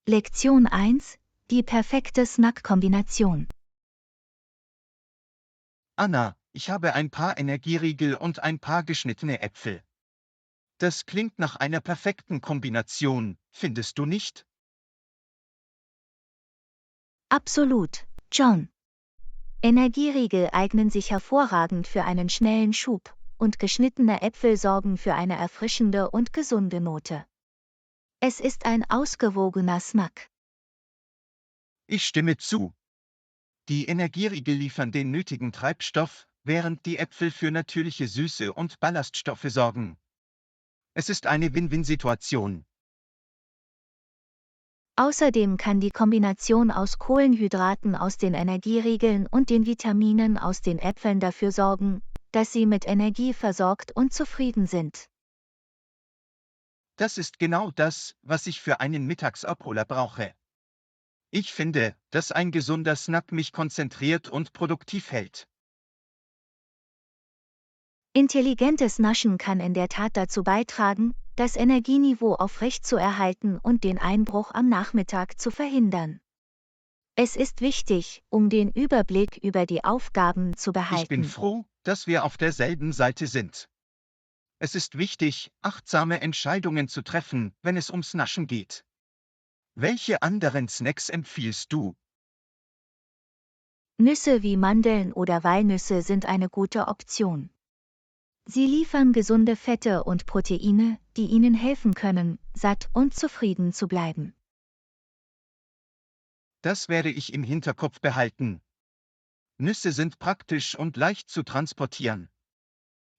Lektion 1: Die perfekte Snack-Kombination. Anna, ich habe ein paar Energieriegel und ein paar geschnittene Äpfel. Das klingt nach einer perfekten Kombination, findest du nicht? Absolut, John. Energieriegel eignen sich hervorragend für einen schnellen Schub, und geschnittene Äpfel sorgen für eine erfrischende und gesunde Note. Es ist ein ausgewogener Snack. Ich stimme zu. Die Energieriegel liefern den nötigen Treibstoff, während die Äpfel für natürliche Süße und Ballaststoffe sorgen. Es ist eine Win-Win-Situation. Außerdem kann die Kombination aus Kohlenhydraten aus den Energieriegeln und den Vitaminen aus den Äpfeln dafür sorgen, dass Sie mit Energie versorgt und zufrieden sind. Das ist genau das, was ich für einen Mittagsabholer brauche. Ich finde, dass ein gesunder Snack mich konzentriert und produktiv hält. Intelligentes Naschen kann in der Tat dazu beitragen, das Energieniveau aufrechtzuerhalten und den Einbruch am Nachmittag zu verhindern. Es ist wichtig, um den Überblick über die Aufgaben zu Ich bin behalten. froh, dass wir auf derselben Seite sind. Es ist wichtig, achtsame Entscheidungen zu treffen, wenn es ums Naschen geht. Welche anderen Snacks empfiehlst du? Nüsse wie Mandeln oder Walnüsse sind eine gute Option. Sie liefern gesunde Fette und Proteine, die Ihnen helfen können, satt und zufrieden zu bleiben. Das werde ich im Hinterkopf behalten. Nüsse sind praktisch und leicht zu transportieren.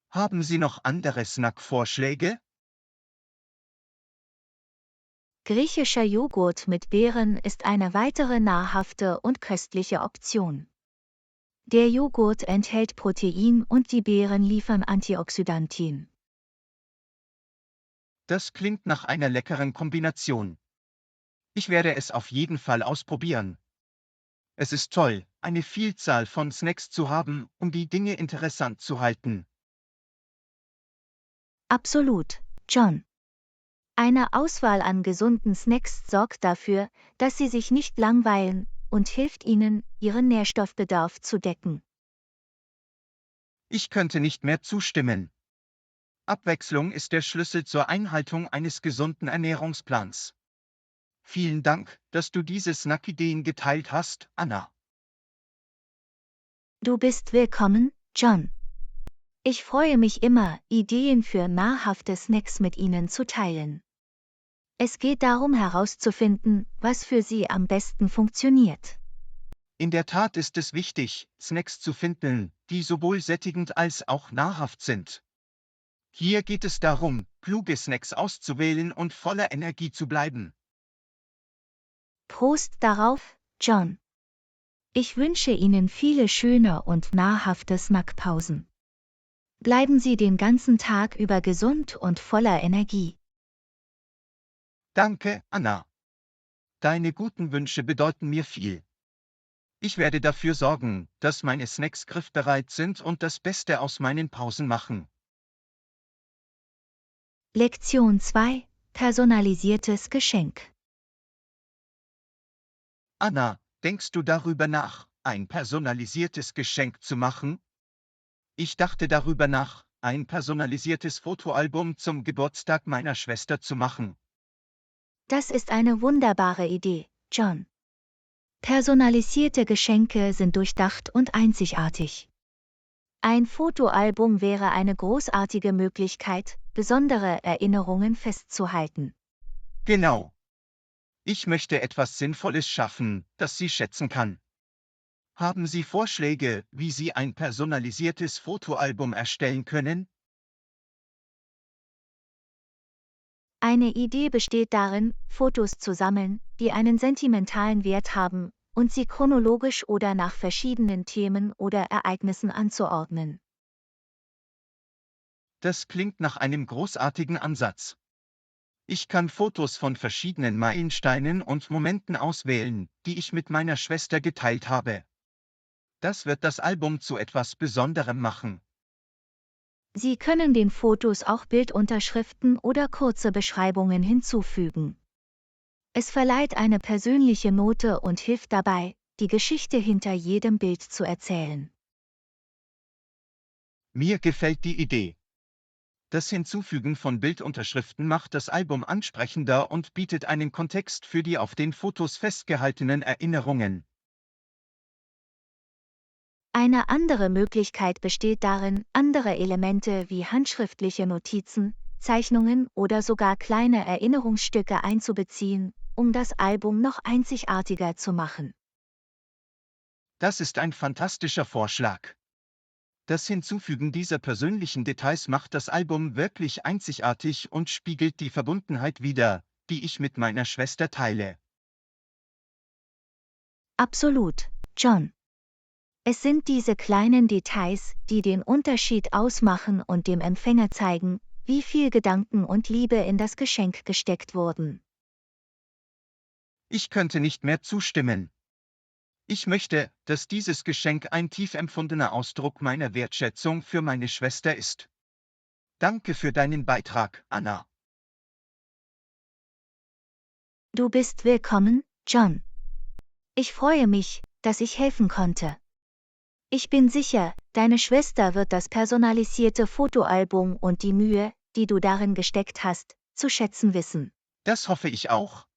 Haben Sie noch andere Snackvorschläge? Griechischer Joghurt mit Beeren ist eine weitere nahrhafte und köstliche Option. Der Joghurt enthält Protein und die Beeren liefern Antioxidantien. Das klingt nach einer leckeren Kombination. Ich werde es auf jeden Fall ausprobieren. Es ist toll, eine Vielzahl von Snacks zu haben, um die Dinge interessant zu halten. Absolut, John. Eine Auswahl an gesunden Snacks sorgt dafür, dass Sie sich nicht langweilen und hilft Ihnen, Ihren Nährstoffbedarf zu decken. Ich könnte nicht mehr zustimmen. Abwechslung ist der Schlüssel zur Einhaltung eines gesunden Ernährungsplans. Vielen Dank, dass du diese Snackideen geteilt hast, Anna. Du bist willkommen, John. Ich freue mich immer, Ideen für nahrhafte Snacks mit Ihnen zu teilen. Es geht darum herauszufinden, was für Sie am besten funktioniert. In der Tat ist es wichtig, Snacks zu finden, die sowohl sättigend als auch nahrhaft sind. Hier geht es darum, kluge Snacks auszuwählen und voller Energie zu bleiben. Prost darauf, John. Ich wünsche Ihnen viele schöne und nahrhafte Snackpausen. Bleiben Sie den ganzen Tag über gesund und voller Energie. Danke, Anna. Deine guten Wünsche bedeuten mir viel. Ich werde dafür sorgen, dass meine Snacks griffbereit sind und das Beste aus meinen Pausen machen. Lektion 2: Personalisiertes Geschenk. Anna, denkst du darüber nach, ein personalisiertes Geschenk zu machen? Ich dachte darüber nach, ein personalisiertes Fotoalbum zum Geburtstag meiner Schwester zu machen. Das ist eine wunderbare Idee, John. Personalisierte Geschenke sind durchdacht und einzigartig. Ein Fotoalbum wäre eine großartige Möglichkeit, besondere Erinnerungen festzuhalten. Genau. Ich möchte etwas Sinnvolles schaffen, das sie schätzen kann. Haben Sie Vorschläge, wie Sie ein personalisiertes Fotoalbum erstellen können? Eine Idee besteht darin, Fotos zu sammeln, die einen sentimentalen Wert haben, und sie chronologisch oder nach verschiedenen Themen oder Ereignissen anzuordnen. Das klingt nach einem großartigen Ansatz. Ich kann Fotos von verschiedenen Meilensteinen und Momenten auswählen, die ich mit meiner Schwester geteilt habe. Das wird das Album zu etwas Besonderem machen. Sie können den Fotos auch Bildunterschriften oder kurze Beschreibungen hinzufügen. Es verleiht eine persönliche Note und hilft dabei, die Geschichte hinter jedem Bild zu erzählen. Mir gefällt die Idee. Das Hinzufügen von Bildunterschriften macht das Album ansprechender und bietet einen Kontext für die auf den Fotos festgehaltenen Erinnerungen. Eine andere Möglichkeit besteht darin, andere Elemente wie handschriftliche Notizen, Zeichnungen oder sogar kleine Erinnerungsstücke einzubeziehen, um das Album noch einzigartiger zu machen. Das ist ein fantastischer Vorschlag. Das Hinzufügen dieser persönlichen Details macht das Album wirklich einzigartig und spiegelt die Verbundenheit wider, die ich mit meiner Schwester teile. Absolut, John. Es sind diese kleinen Details, die den Unterschied ausmachen und dem Empfänger zeigen, wie viel Gedanken und Liebe in das Geschenk gesteckt wurden. Ich könnte nicht mehr zustimmen. Ich möchte, dass dieses Geschenk ein tief empfundener Ausdruck meiner Wertschätzung für meine Schwester ist. Danke für deinen Beitrag, Anna. Du bist willkommen, John. Ich freue mich, dass ich helfen konnte. Ich bin sicher, deine Schwester wird das personalisierte Fotoalbum und die Mühe, die du darin gesteckt hast, zu schätzen wissen. Das hoffe ich auch.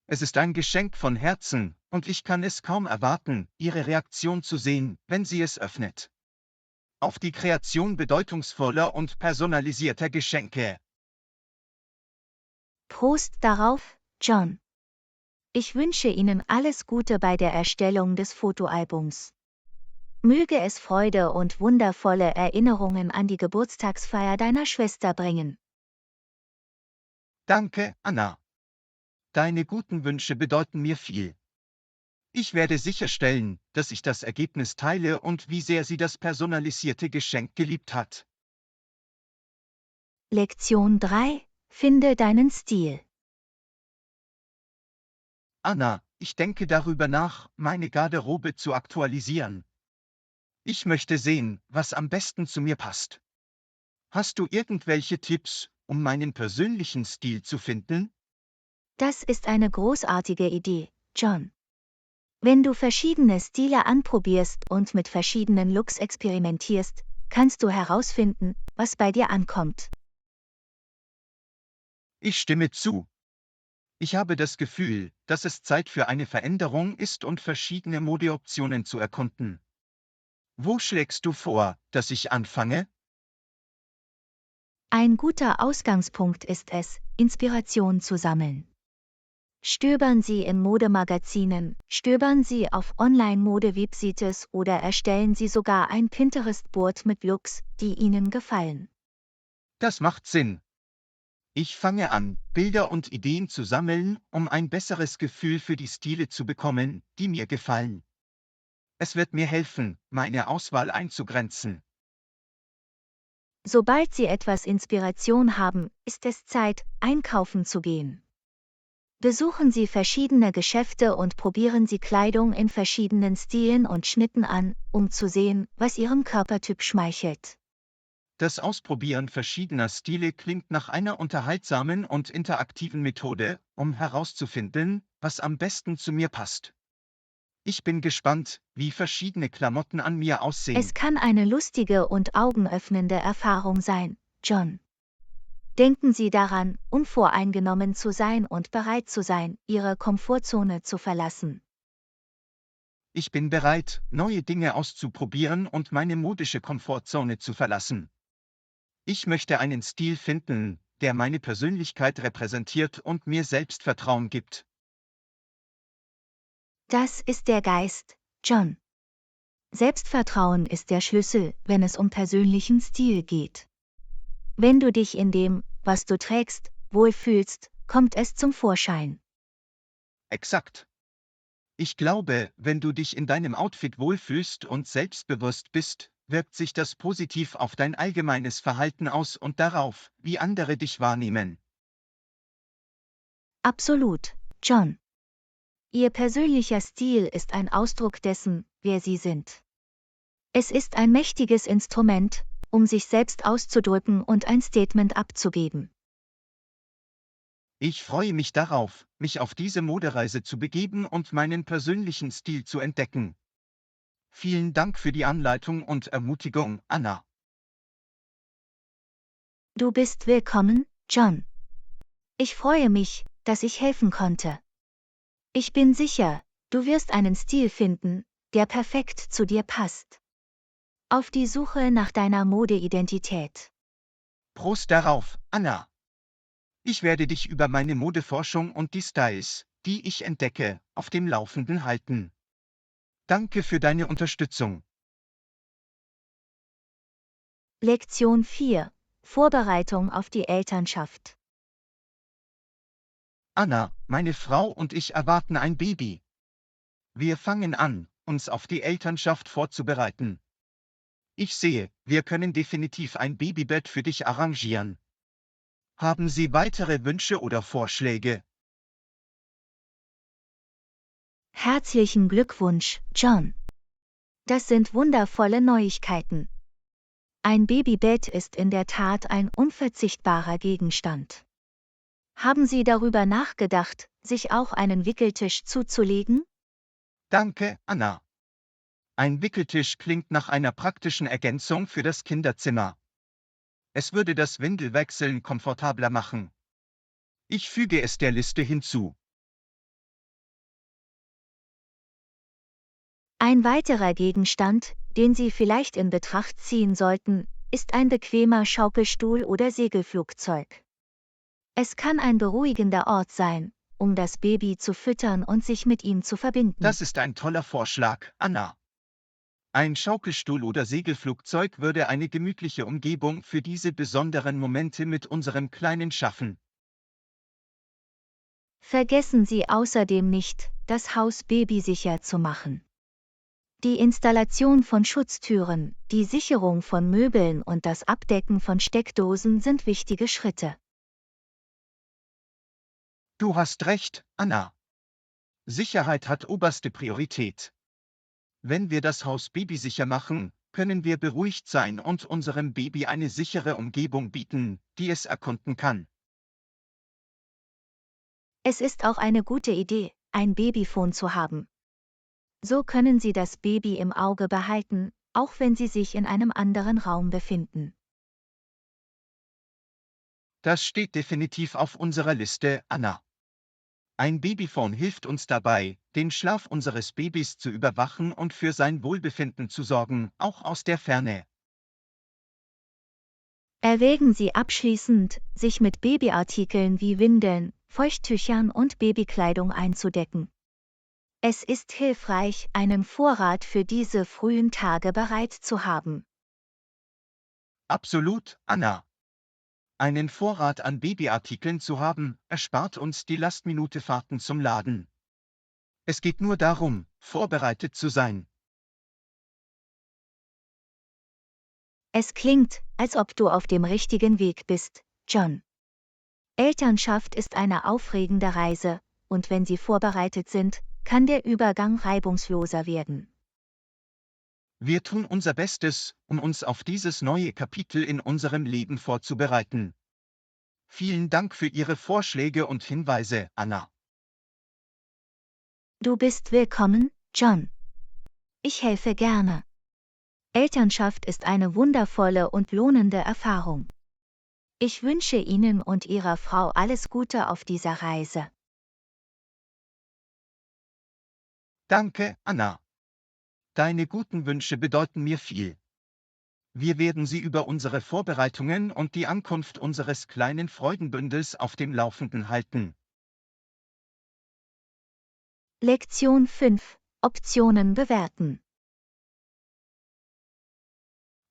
Es ist ein Geschenk von Herzen, und ich kann es kaum erwarten, ihre Reaktion zu sehen, wenn sie es öffnet. Auf die Kreation bedeutungsvoller und personalisierter Geschenke. Prost darauf, John. Ich wünsche Ihnen alles Gute bei der Erstellung des Fotoalbums. Möge es Freude und wundervolle Erinnerungen an die Geburtstagsfeier deiner Schwester bringen. Danke, Anna. Deine guten Wünsche bedeuten mir viel. Ich werde sicherstellen, dass ich das Ergebnis teile und wie sehr sie das personalisierte Geschenk geliebt hat. Lektion 3: Finde deinen Stil. Anna, ich denke darüber nach, meine Garderobe zu aktualisieren. Ich möchte sehen, was am besten zu mir passt. Hast du irgendwelche Tipps, um meinen persönlichen Stil zu finden? Das ist eine großartige Idee, John. Wenn du verschiedene Stile anprobierst und mit verschiedenen Looks experimentierst, kannst du herausfinden, was bei dir ankommt. Ich stimme zu. Ich habe das Gefühl, dass es Zeit für eine Veränderung ist und verschiedene Modeoptionen zu erkunden. Wo schlägst du vor, dass ich anfange? Ein guter Ausgangspunkt ist es, Inspiration zu sammeln. Stöbern Sie in Modemagazinen, stöbern Sie auf Online-Mode-Websites oder erstellen Sie sogar ein Pinterest-Board mit Looks, die Ihnen gefallen. Das macht Sinn. Ich fange an, Bilder und Ideen zu sammeln, um ein besseres Gefühl für die Stile zu bekommen, die mir gefallen. Es wird mir helfen, meine Auswahl einzugrenzen. Sobald Sie etwas Inspiration haben, ist es Zeit, einkaufen zu gehen. Besuchen Sie verschiedene Geschäfte und probieren Sie Kleidung in verschiedenen Stilen und Schnitten an, um zu sehen, was Ihrem Körpertyp schmeichelt. Das Ausprobieren verschiedener Stile klingt nach einer unterhaltsamen und interaktiven Methode, um herauszufinden, was am besten zu mir passt. Ich bin gespannt, wie verschiedene Klamotten an mir aussehen. Es kann eine lustige und augenöffnende Erfahrung sein, John. Denken Sie daran, unvoreingenommen zu sein und bereit zu sein, Ihre Komfortzone zu verlassen. Ich bin bereit, neue Dinge auszuprobieren und meine modische Komfortzone zu verlassen. Ich möchte einen Stil finden, der meine Persönlichkeit repräsentiert und mir Selbstvertrauen gibt. Das ist der Geist, John. Selbstvertrauen ist der Schlüssel, wenn es um persönlichen Stil geht. Wenn du dich in dem, was du trägst, wohlfühlst, kommt es zum Vorschein. Exakt. Ich glaube, wenn du dich in deinem Outfit wohlfühlst und selbstbewusst bist, wirkt sich das positiv auf dein allgemeines Verhalten aus und darauf, wie andere dich wahrnehmen. Absolut, John. Ihr persönlicher Stil ist ein Ausdruck dessen, wer Sie sind. Es ist ein mächtiges Instrument, um sich selbst auszudrücken und ein Statement abzugeben. Ich freue mich darauf, mich auf diese Modereise zu begeben und meinen persönlichen Stil zu entdecken. Vielen Dank für die Anleitung und Ermutigung, Anna. Du bist willkommen, John. Ich freue mich, dass ich helfen konnte. Ich bin sicher, du wirst einen Stil finden, der perfekt zu dir passt. Auf die Suche nach deiner Modeidentität. Prost darauf, Anna. Ich werde dich über meine Modeforschung und die Styles, die ich entdecke, auf dem Laufenden halten. Danke für deine Unterstützung. Lektion 4. Vorbereitung auf die Elternschaft. Anna, meine Frau und ich erwarten ein Baby. Wir fangen an, uns auf die Elternschaft vorzubereiten. Ich sehe, wir können definitiv ein Babybett für dich arrangieren. Haben Sie weitere Wünsche oder Vorschläge? Herzlichen Glückwunsch, John. Das sind wundervolle Neuigkeiten. Ein Babybett ist in der Tat ein unverzichtbarer Gegenstand. Haben Sie darüber nachgedacht, sich auch einen Wickeltisch zuzulegen? Danke, Anna. Ein Wickeltisch klingt nach einer praktischen Ergänzung für das Kinderzimmer. Es würde das Windelwechseln komfortabler machen. Ich füge es der Liste hinzu. Ein weiterer Gegenstand, den Sie vielleicht in Betracht ziehen sollten, ist ein bequemer Schaukelstuhl oder Segelflugzeug. Es kann ein beruhigender Ort sein, um das Baby zu füttern und sich mit ihm zu verbinden. Das ist ein toller Vorschlag, Anna. Ein Schaukelstuhl oder Segelflugzeug würde eine gemütliche Umgebung für diese besonderen Momente mit unserem Kleinen schaffen. Vergessen Sie außerdem nicht, das Haus babysicher zu machen. Die Installation von Schutztüren, die Sicherung von Möbeln und das Abdecken von Steckdosen sind wichtige Schritte. Du hast recht, Anna. Sicherheit hat oberste Priorität. Wenn wir das Haus babysicher machen, können wir beruhigt sein und unserem Baby eine sichere Umgebung bieten, die es erkunden kann. Es ist auch eine gute Idee, ein Babyphone zu haben. So können Sie das Baby im Auge behalten, auch wenn Sie sich in einem anderen Raum befinden. Das steht definitiv auf unserer Liste, Anna. Ein Babyphone hilft uns dabei, den Schlaf unseres Babys zu überwachen und für sein Wohlbefinden zu sorgen, auch aus der Ferne. Erwägen Sie abschließend, sich mit Babyartikeln wie Windeln, Feuchttüchern und Babykleidung einzudecken. Es ist hilfreich, einen Vorrat für diese frühen Tage bereit zu haben. Absolut, Anna. Einen Vorrat an Babyartikeln zu haben, erspart uns die Lastminute-Fahrten zum Laden. Es geht nur darum, vorbereitet zu sein. Es klingt, als ob du auf dem richtigen Weg bist, John. Elternschaft ist eine aufregende Reise, und wenn Sie vorbereitet sind, kann der Übergang reibungsloser werden. Wir tun unser Bestes, um uns auf dieses neue Kapitel in unserem Leben vorzubereiten. Vielen Dank für Ihre Vorschläge und Hinweise, Anna. Du bist willkommen, John. Ich helfe gerne. Elternschaft ist eine wundervolle und lohnende Erfahrung. Ich wünsche Ihnen und Ihrer Frau alles Gute auf dieser Reise. Danke, Anna. Deine guten Wünsche bedeuten mir viel. Wir werden Sie über unsere Vorbereitungen und die Ankunft unseres kleinen Freudenbündels auf dem Laufenden halten. Lektion 5. Optionen bewerten.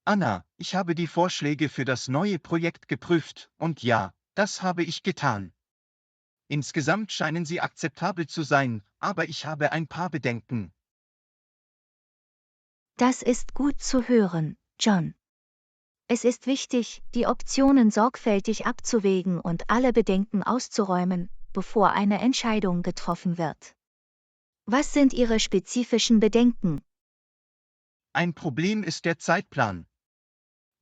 Anna, ich habe die Vorschläge für das neue Projekt geprüft, und ja, das habe ich getan. Insgesamt scheinen sie akzeptabel zu sein, aber ich habe ein paar Bedenken. Das ist gut zu hören, John. Es ist wichtig, die Optionen sorgfältig abzuwägen und alle Bedenken auszuräumen, bevor eine Entscheidung getroffen wird. Was sind Ihre spezifischen Bedenken? Ein Problem ist der Zeitplan.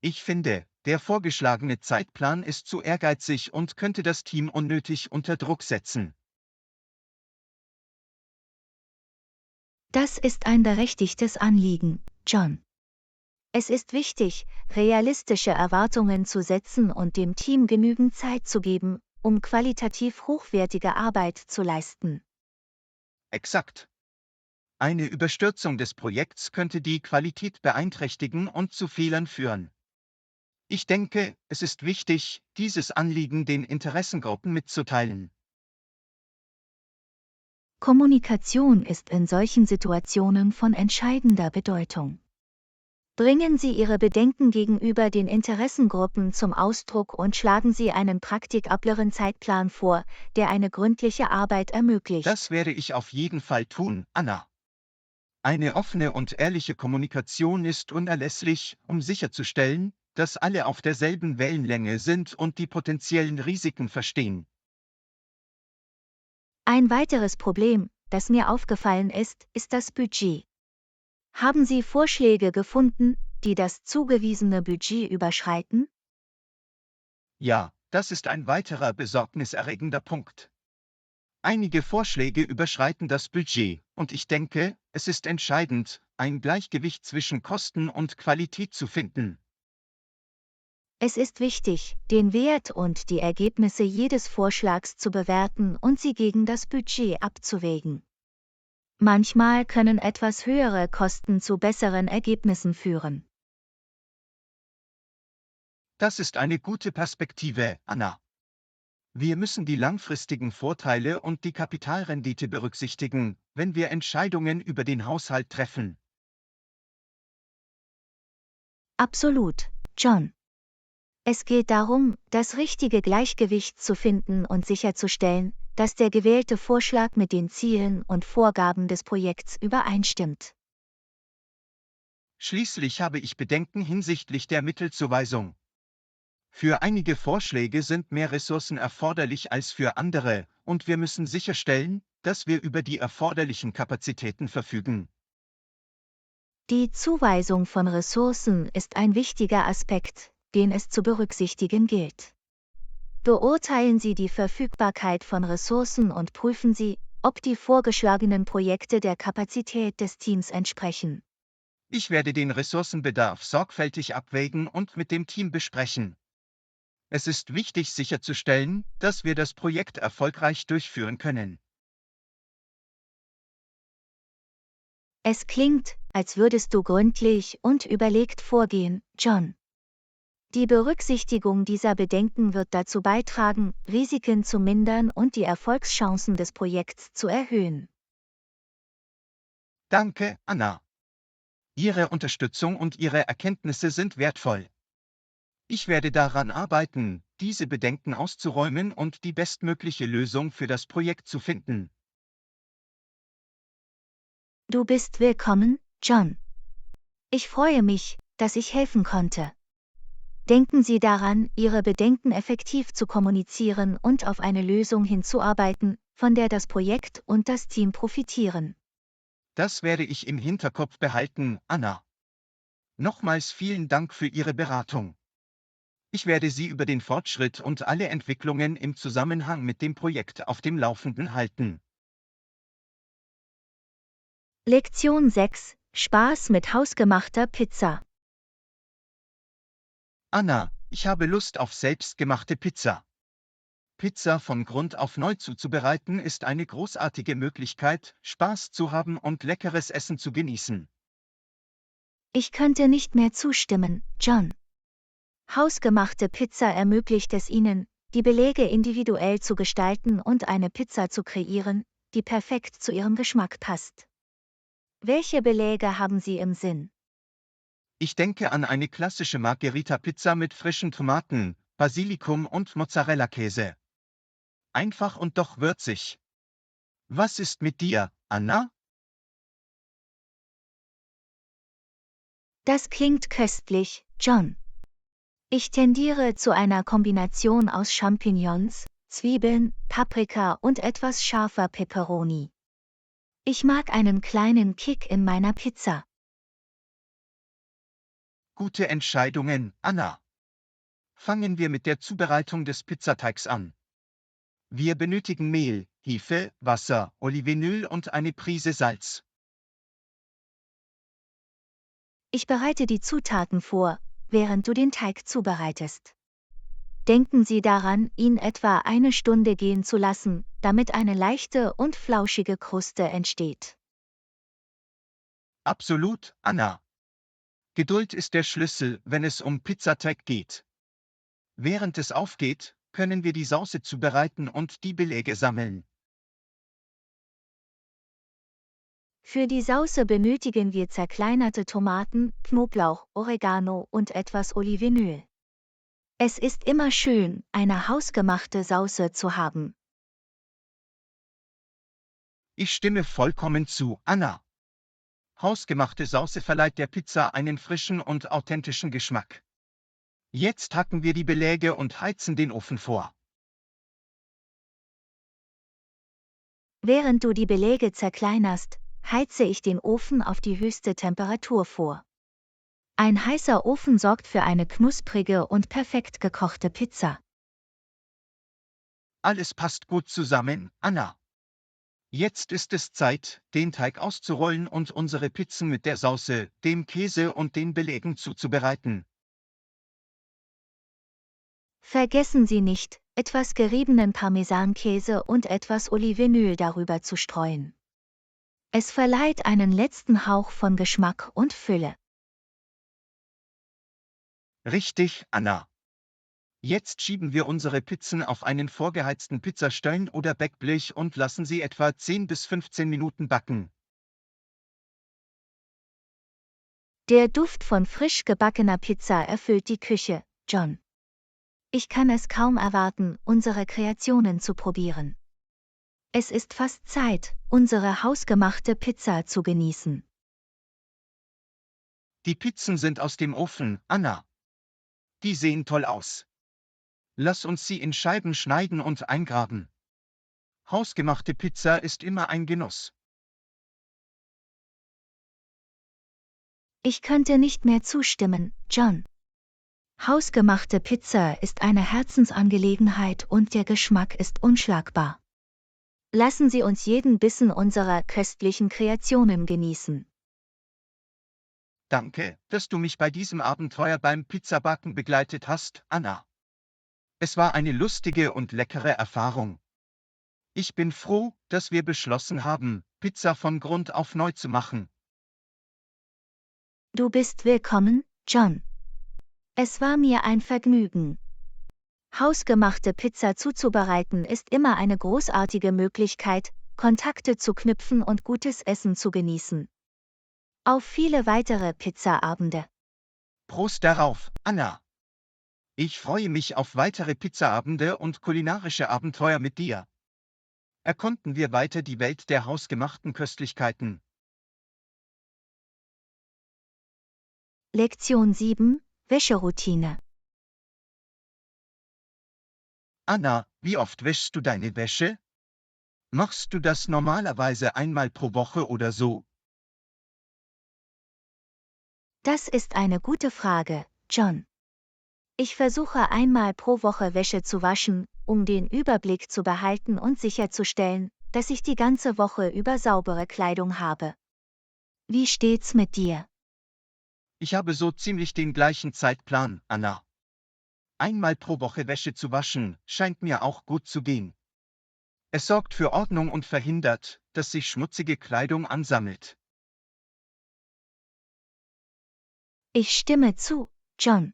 Ich finde, Der vorgeschlagene Zeitplan ist zu ehrgeizig und könnte das Team unnötig unter Druck setzen. Das ist ein berechtigtes Anliegen, John. Es ist wichtig, realistische Erwartungen zu setzen und dem Team genügend Zeit zu geben, um qualitativ hochwertige Arbeit zu leisten. Exakt. Eine Überstürzung des Projekts könnte die Qualität beeinträchtigen und zu Fehlern führen. Ich denke, es ist wichtig, dieses Anliegen den Interessengruppen mitzuteilen. Kommunikation ist in solchen Situationen von entscheidender Bedeutung. Bringen Sie Ihre Bedenken gegenüber den Interessengruppen zum Ausdruck und schlagen Sie einen praktikableren Zeitplan vor, der eine gründliche Arbeit ermöglicht. Das werde ich auf jeden Fall tun, Anna. Eine offene und ehrliche Kommunikation ist unerlässlich, um sicherzustellen, dass alle auf derselben Wellenlänge sind und die potenziellen Risiken verstehen. Ein weiteres Problem, das mir aufgefallen ist das Budget. Haben Sie Vorschläge gefunden, die das zugewiesene Budget überschreiten? Ja, das ist ein weiterer besorgniserregender Punkt. Einige Vorschläge überschreiten das Budget, und ich denke, es ist entscheidend, ein Gleichgewicht zwischen Kosten und Qualität zu finden. Es ist wichtig, den Wert und die Ergebnisse jedes Vorschlags zu bewerten und sie gegen das Budget abzuwägen. Manchmal können etwas höhere Kosten zu besseren Ergebnissen führen. Das ist eine gute Perspektive, Anna. Wir müssen die langfristigen Vorteile und die Kapitalrendite berücksichtigen, wenn wir Entscheidungen über den Haushalt treffen. Absolut, John. Es geht darum, das richtige Gleichgewicht zu finden und sicherzustellen, dass der gewählte Vorschlag mit den Zielen und Vorgaben des Projekts übereinstimmt. Schließlich habe ich Bedenken hinsichtlich der Mittelzuweisung. Für einige Vorschläge sind mehr Ressourcen erforderlich als für andere, und wir müssen sicherstellen, dass wir über die erforderlichen Kapazitäten verfügen. Die Zuweisung von Ressourcen ist ein wichtiger Aspekt, den es zu berücksichtigen gilt. Beurteilen Sie die Verfügbarkeit von Ressourcen und prüfen Sie, ob die vorgeschlagenen Projekte der Kapazität des Teams entsprechen. Ich werde den Ressourcenbedarf sorgfältig abwägen und mit dem Team besprechen. Es ist wichtig sicherzustellen, dass wir das Projekt erfolgreich durchführen können. Es klingt, als würdest du gründlich und überlegt vorgehen, John. Die Berücksichtigung dieser Bedenken wird dazu beitragen, Risiken zu mindern und die Erfolgschancen des Projekts zu erhöhen. Danke, Anna. Ihre Unterstützung und Ihre Erkenntnisse sind wertvoll. Ich werde daran arbeiten, diese Bedenken auszuräumen und die bestmögliche Lösung für das Projekt zu finden. Du bist willkommen, John. Ich freue mich, dass ich helfen konnte. Denken Sie daran, Ihre Bedenken effektiv zu kommunizieren und auf eine Lösung hinzuarbeiten, von der das Projekt und das Team profitieren. Das werde ich im Hinterkopf behalten, Anna. Nochmals vielen Dank für Ihre Beratung. Ich werde Sie über den Fortschritt und alle Entwicklungen im Zusammenhang mit dem Projekt auf dem Laufenden halten. Lektion 6: Spaß mit hausgemachter Pizza. Anna, ich habe Lust auf selbstgemachte Pizza. Pizza von Grund auf neu zuzubereiten ist eine großartige Möglichkeit, Spaß zu haben und leckeres Essen zu genießen. Ich könnte nicht mehr zustimmen, John. Hausgemachte Pizza ermöglicht es Ihnen, die Beläge individuell zu gestalten und eine Pizza zu kreieren, die perfekt zu Ihrem Geschmack passt. Welche Beläge haben Sie im Sinn? Ich denke an eine klassische Margherita-Pizza mit frischen Tomaten, Basilikum und Mozzarella-Käse. Einfach und doch würzig. Was ist mit dir, Anna? Das klingt köstlich, John. Ich tendiere zu einer Kombination aus Champignons, Zwiebeln, Paprika und etwas scharfer Peperoni. Ich mag einen kleinen Kick in meiner Pizza. Gute Entscheidungen, Anna. Fangen wir mit der Zubereitung des Pizzateigs an. Wir benötigen Mehl, Hefe, Wasser, Olivenöl und eine Prise Salz. Ich bereite die Zutaten vor, während du den Teig zubereitest. Denken Sie daran, ihn etwa eine Stunde gehen zu lassen, damit eine leichte und flauschige Kruste entsteht. Absolut, Anna. Geduld ist der Schlüssel, wenn es um Pizzateig geht. Während es aufgeht, können wir die Sauce zubereiten und die Beläge sammeln. Für die Sauce benötigen wir zerkleinerte Tomaten, Knoblauch, Oregano und etwas Olivenöl. Es ist immer schön, eine hausgemachte Sauce zu haben. Ich stimme vollkommen zu, Anna. Hausgemachte Sauce verleiht der Pizza einen frischen und authentischen Geschmack. Jetzt hacken wir die Beläge und heizen den Ofen vor. Während du die Beläge zerkleinerst, heize ich den Ofen auf die höchste Temperatur vor. Ein heißer Ofen sorgt für eine knusprige und perfekt gekochte Pizza. Alles passt gut zusammen, Anna. Jetzt ist es Zeit, den Teig auszurollen und unsere Pizzen mit der Sauce, dem Käse und den Belägen zuzubereiten. Vergessen Sie nicht, etwas geriebenen Parmesankäse und etwas Olivenöl darüber zu streuen. Es verleiht einen letzten Hauch von Geschmack und Fülle. Richtig, Anna. Jetzt schieben wir unsere Pizzen auf einen vorgeheizten Pizzastellen oder Backblech und lassen sie etwa 10 bis 15 Minuten backen. Der Duft von frisch gebackener Pizza erfüllt die Küche, John. Ich kann es kaum erwarten, unsere Kreationen zu probieren. Es ist fast Zeit, unsere hausgemachte Pizza zu genießen. Die Pizzen sind aus dem Ofen, Anna. Die sehen toll aus. Lass uns sie in Scheiben schneiden und eingraben. Hausgemachte Pizza ist immer ein Genuss. Ich könnte nicht mehr zustimmen, John. Hausgemachte Pizza ist eine Herzensangelegenheit und der Geschmack ist unschlagbar. Lassen Sie uns jeden Bissen unserer köstlichen Kreationen genießen. Danke, dass du mich bei diesem Abenteuer beim Pizzabacken begleitet hast, Anna. Es war eine lustige und leckere Erfahrung. Ich bin froh, dass wir beschlossen haben, Pizza von Grund auf neu zu machen. Du bist willkommen, John. Es war mir ein Vergnügen. Hausgemachte Pizza zuzubereiten ist immer eine großartige Möglichkeit, Kontakte zu knüpfen und gutes Essen zu genießen. Auf viele weitere Pizzaabende. Prost darauf, Anna. Ich freue mich auf weitere Pizzaabende und kulinarische Abenteuer mit dir. Erkunden wir weiter die Welt der hausgemachten Köstlichkeiten. Lektion 7: Wäscheroutine. Anna, wie oft wäschst du deine Wäsche? Machst du das normalerweise einmal pro Woche oder so? Das ist eine gute Frage, John. Ich versuche einmal pro Woche Wäsche zu waschen, um den Überblick zu behalten und sicherzustellen, dass ich die ganze Woche über saubere Kleidung habe. Wie steht's mit dir? Ich habe so ziemlich den gleichen Zeitplan, Anna. Einmal pro Woche Wäsche zu waschen, scheint mir auch gut zu gehen. Es sorgt für Ordnung und verhindert, dass sich schmutzige Kleidung ansammelt. Ich stimme zu, John.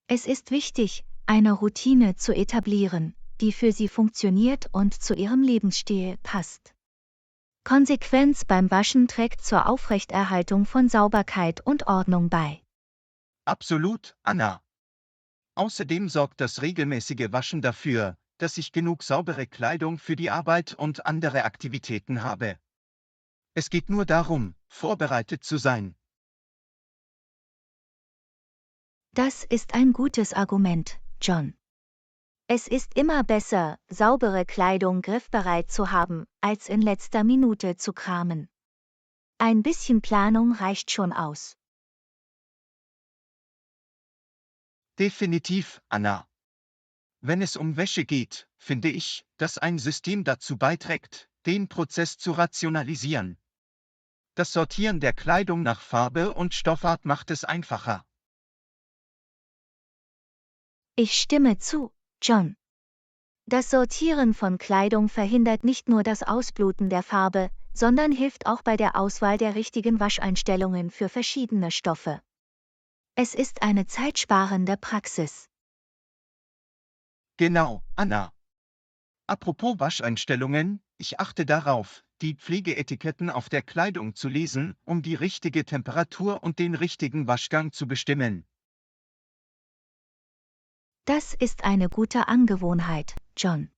Es ist wichtig, eine Routine zu etablieren, die für Sie funktioniert und zu Ihrem Lebensstil passt. Konsequenz beim Waschen trägt zur Aufrechterhaltung von Sauberkeit und Ordnung bei. Absolut, Anna. Außerdem sorgt das regelmäßige Waschen dafür, dass ich genug saubere Kleidung für die Arbeit und andere Aktivitäten habe. Es geht nur darum, vorbereitet zu sein. Das ist ein gutes Argument, John. Es ist immer besser, saubere Kleidung griffbereit zu haben, als in letzter Minute zu kramen. Ein bisschen Planung reicht schon aus. Definitiv, Anna. Wenn es um Wäsche geht, finde ich, dass ein System dazu beiträgt, den Prozess zu rationalisieren. Das Sortieren der Kleidung nach Farbe und Stoffart macht es einfacher. Ich stimme zu, John. Das Sortieren von Kleidung verhindert nicht nur das Ausbluten der Farbe, sondern hilft auch bei der Auswahl der richtigen Wascheinstellungen für verschiedene Stoffe. Es ist eine zeitsparende Praxis. Genau, Anna. Apropos Wascheinstellungen, ich achte darauf, die Pflegeetiketten auf der Kleidung zu lesen, um die richtige Temperatur und den richtigen Waschgang zu bestimmen. Das ist eine gute Angewohnheit, John.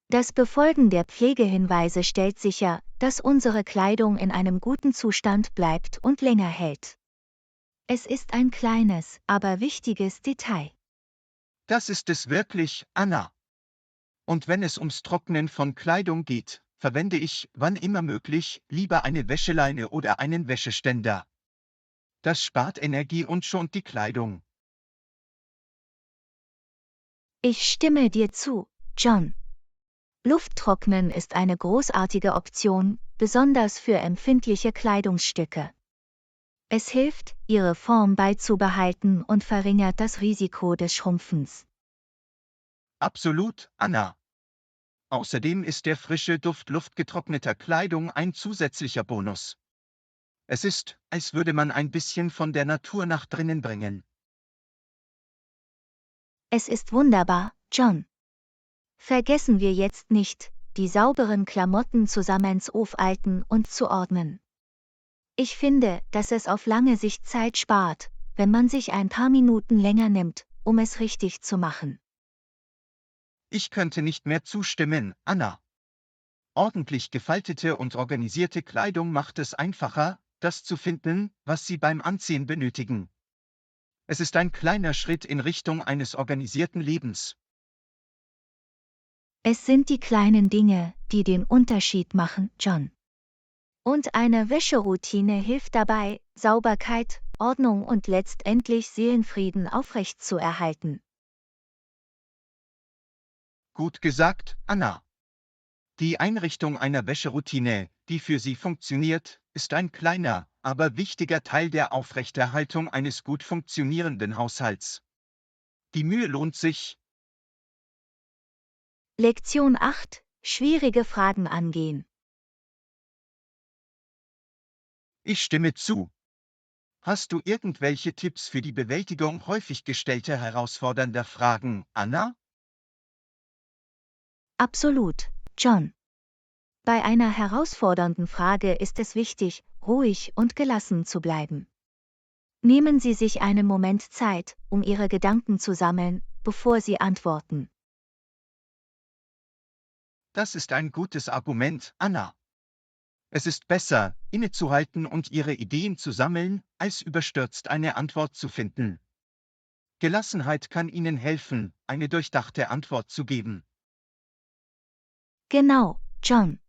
Das Befolgen der Pflegehinweise stellt sicher, dass unsere Kleidung in einem guten Zustand bleibt und länger hält. Es ist ein kleines, aber wichtiges Detail. Das ist es wirklich, Anna. Und wenn es ums Trocknen von Kleidung geht, verwende ich, wann immer möglich, lieber eine Wäscheleine oder einen Wäscheständer. Das spart Energie und schont die Kleidung. Ich stimme dir zu, John. Lufttrocknen ist eine großartige Option, besonders für empfindliche Kleidungsstücke. Es hilft, ihre Form beizubehalten und verringert das Risiko des Schrumpfens. Absolut, Anna. Außerdem ist der frische Duft luftgetrockneter Kleidung ein zusätzlicher Bonus. Es ist, als würde man ein bisschen von der Natur nach drinnen bringen. Es ist wunderbar, John. Vergessen wir jetzt nicht, die sauberen Klamotten zusammen zu aufalten und zu ordnen. Ich finde, dass es auf lange Sicht Zeit spart, wenn man sich ein paar Minuten länger nimmt, um es richtig zu machen. Ich könnte nicht mehr zustimmen, Anna. Ordentlich gefaltete und organisierte Kleidung macht es einfacher, das zu finden, was Sie beim Anziehen benötigen. Es ist ein kleiner Schritt in Richtung eines organisierten Lebens. Es sind die kleinen Dinge, die den Unterschied machen, John. Und eine Wäscheroutine hilft dabei, Sauberkeit, Ordnung und letztendlich Seelenfrieden aufrechtzuerhalten. Gut gesagt, Anna. Die Einrichtung einer Wäscheroutine, die für Sie funktioniert, ist ein kleiner, aber wichtiger Teil der Aufrechterhaltung eines gut funktionierenden Haushalts. Die Mühe lohnt sich. Lektion 8: Schwierige Fragen angehen. Ich stimme zu. Hast du irgendwelche Tipps für die Bewältigung häufig gestellter herausfordernder Fragen, Anna? Absolut, John. Bei einer herausfordernden Frage ist es wichtig, ruhig und gelassen zu bleiben. Nehmen Sie sich einen Moment Zeit, um Ihre Gedanken zu sammeln, bevor Sie antworten. Das ist ein gutes Argument, Anna. Es ist besser, innezuhalten und Ihre Ideen zu sammeln, als überstürzt eine Antwort zu finden. Gelassenheit kann Ihnen helfen, eine durchdachte Antwort zu geben. Genau, John.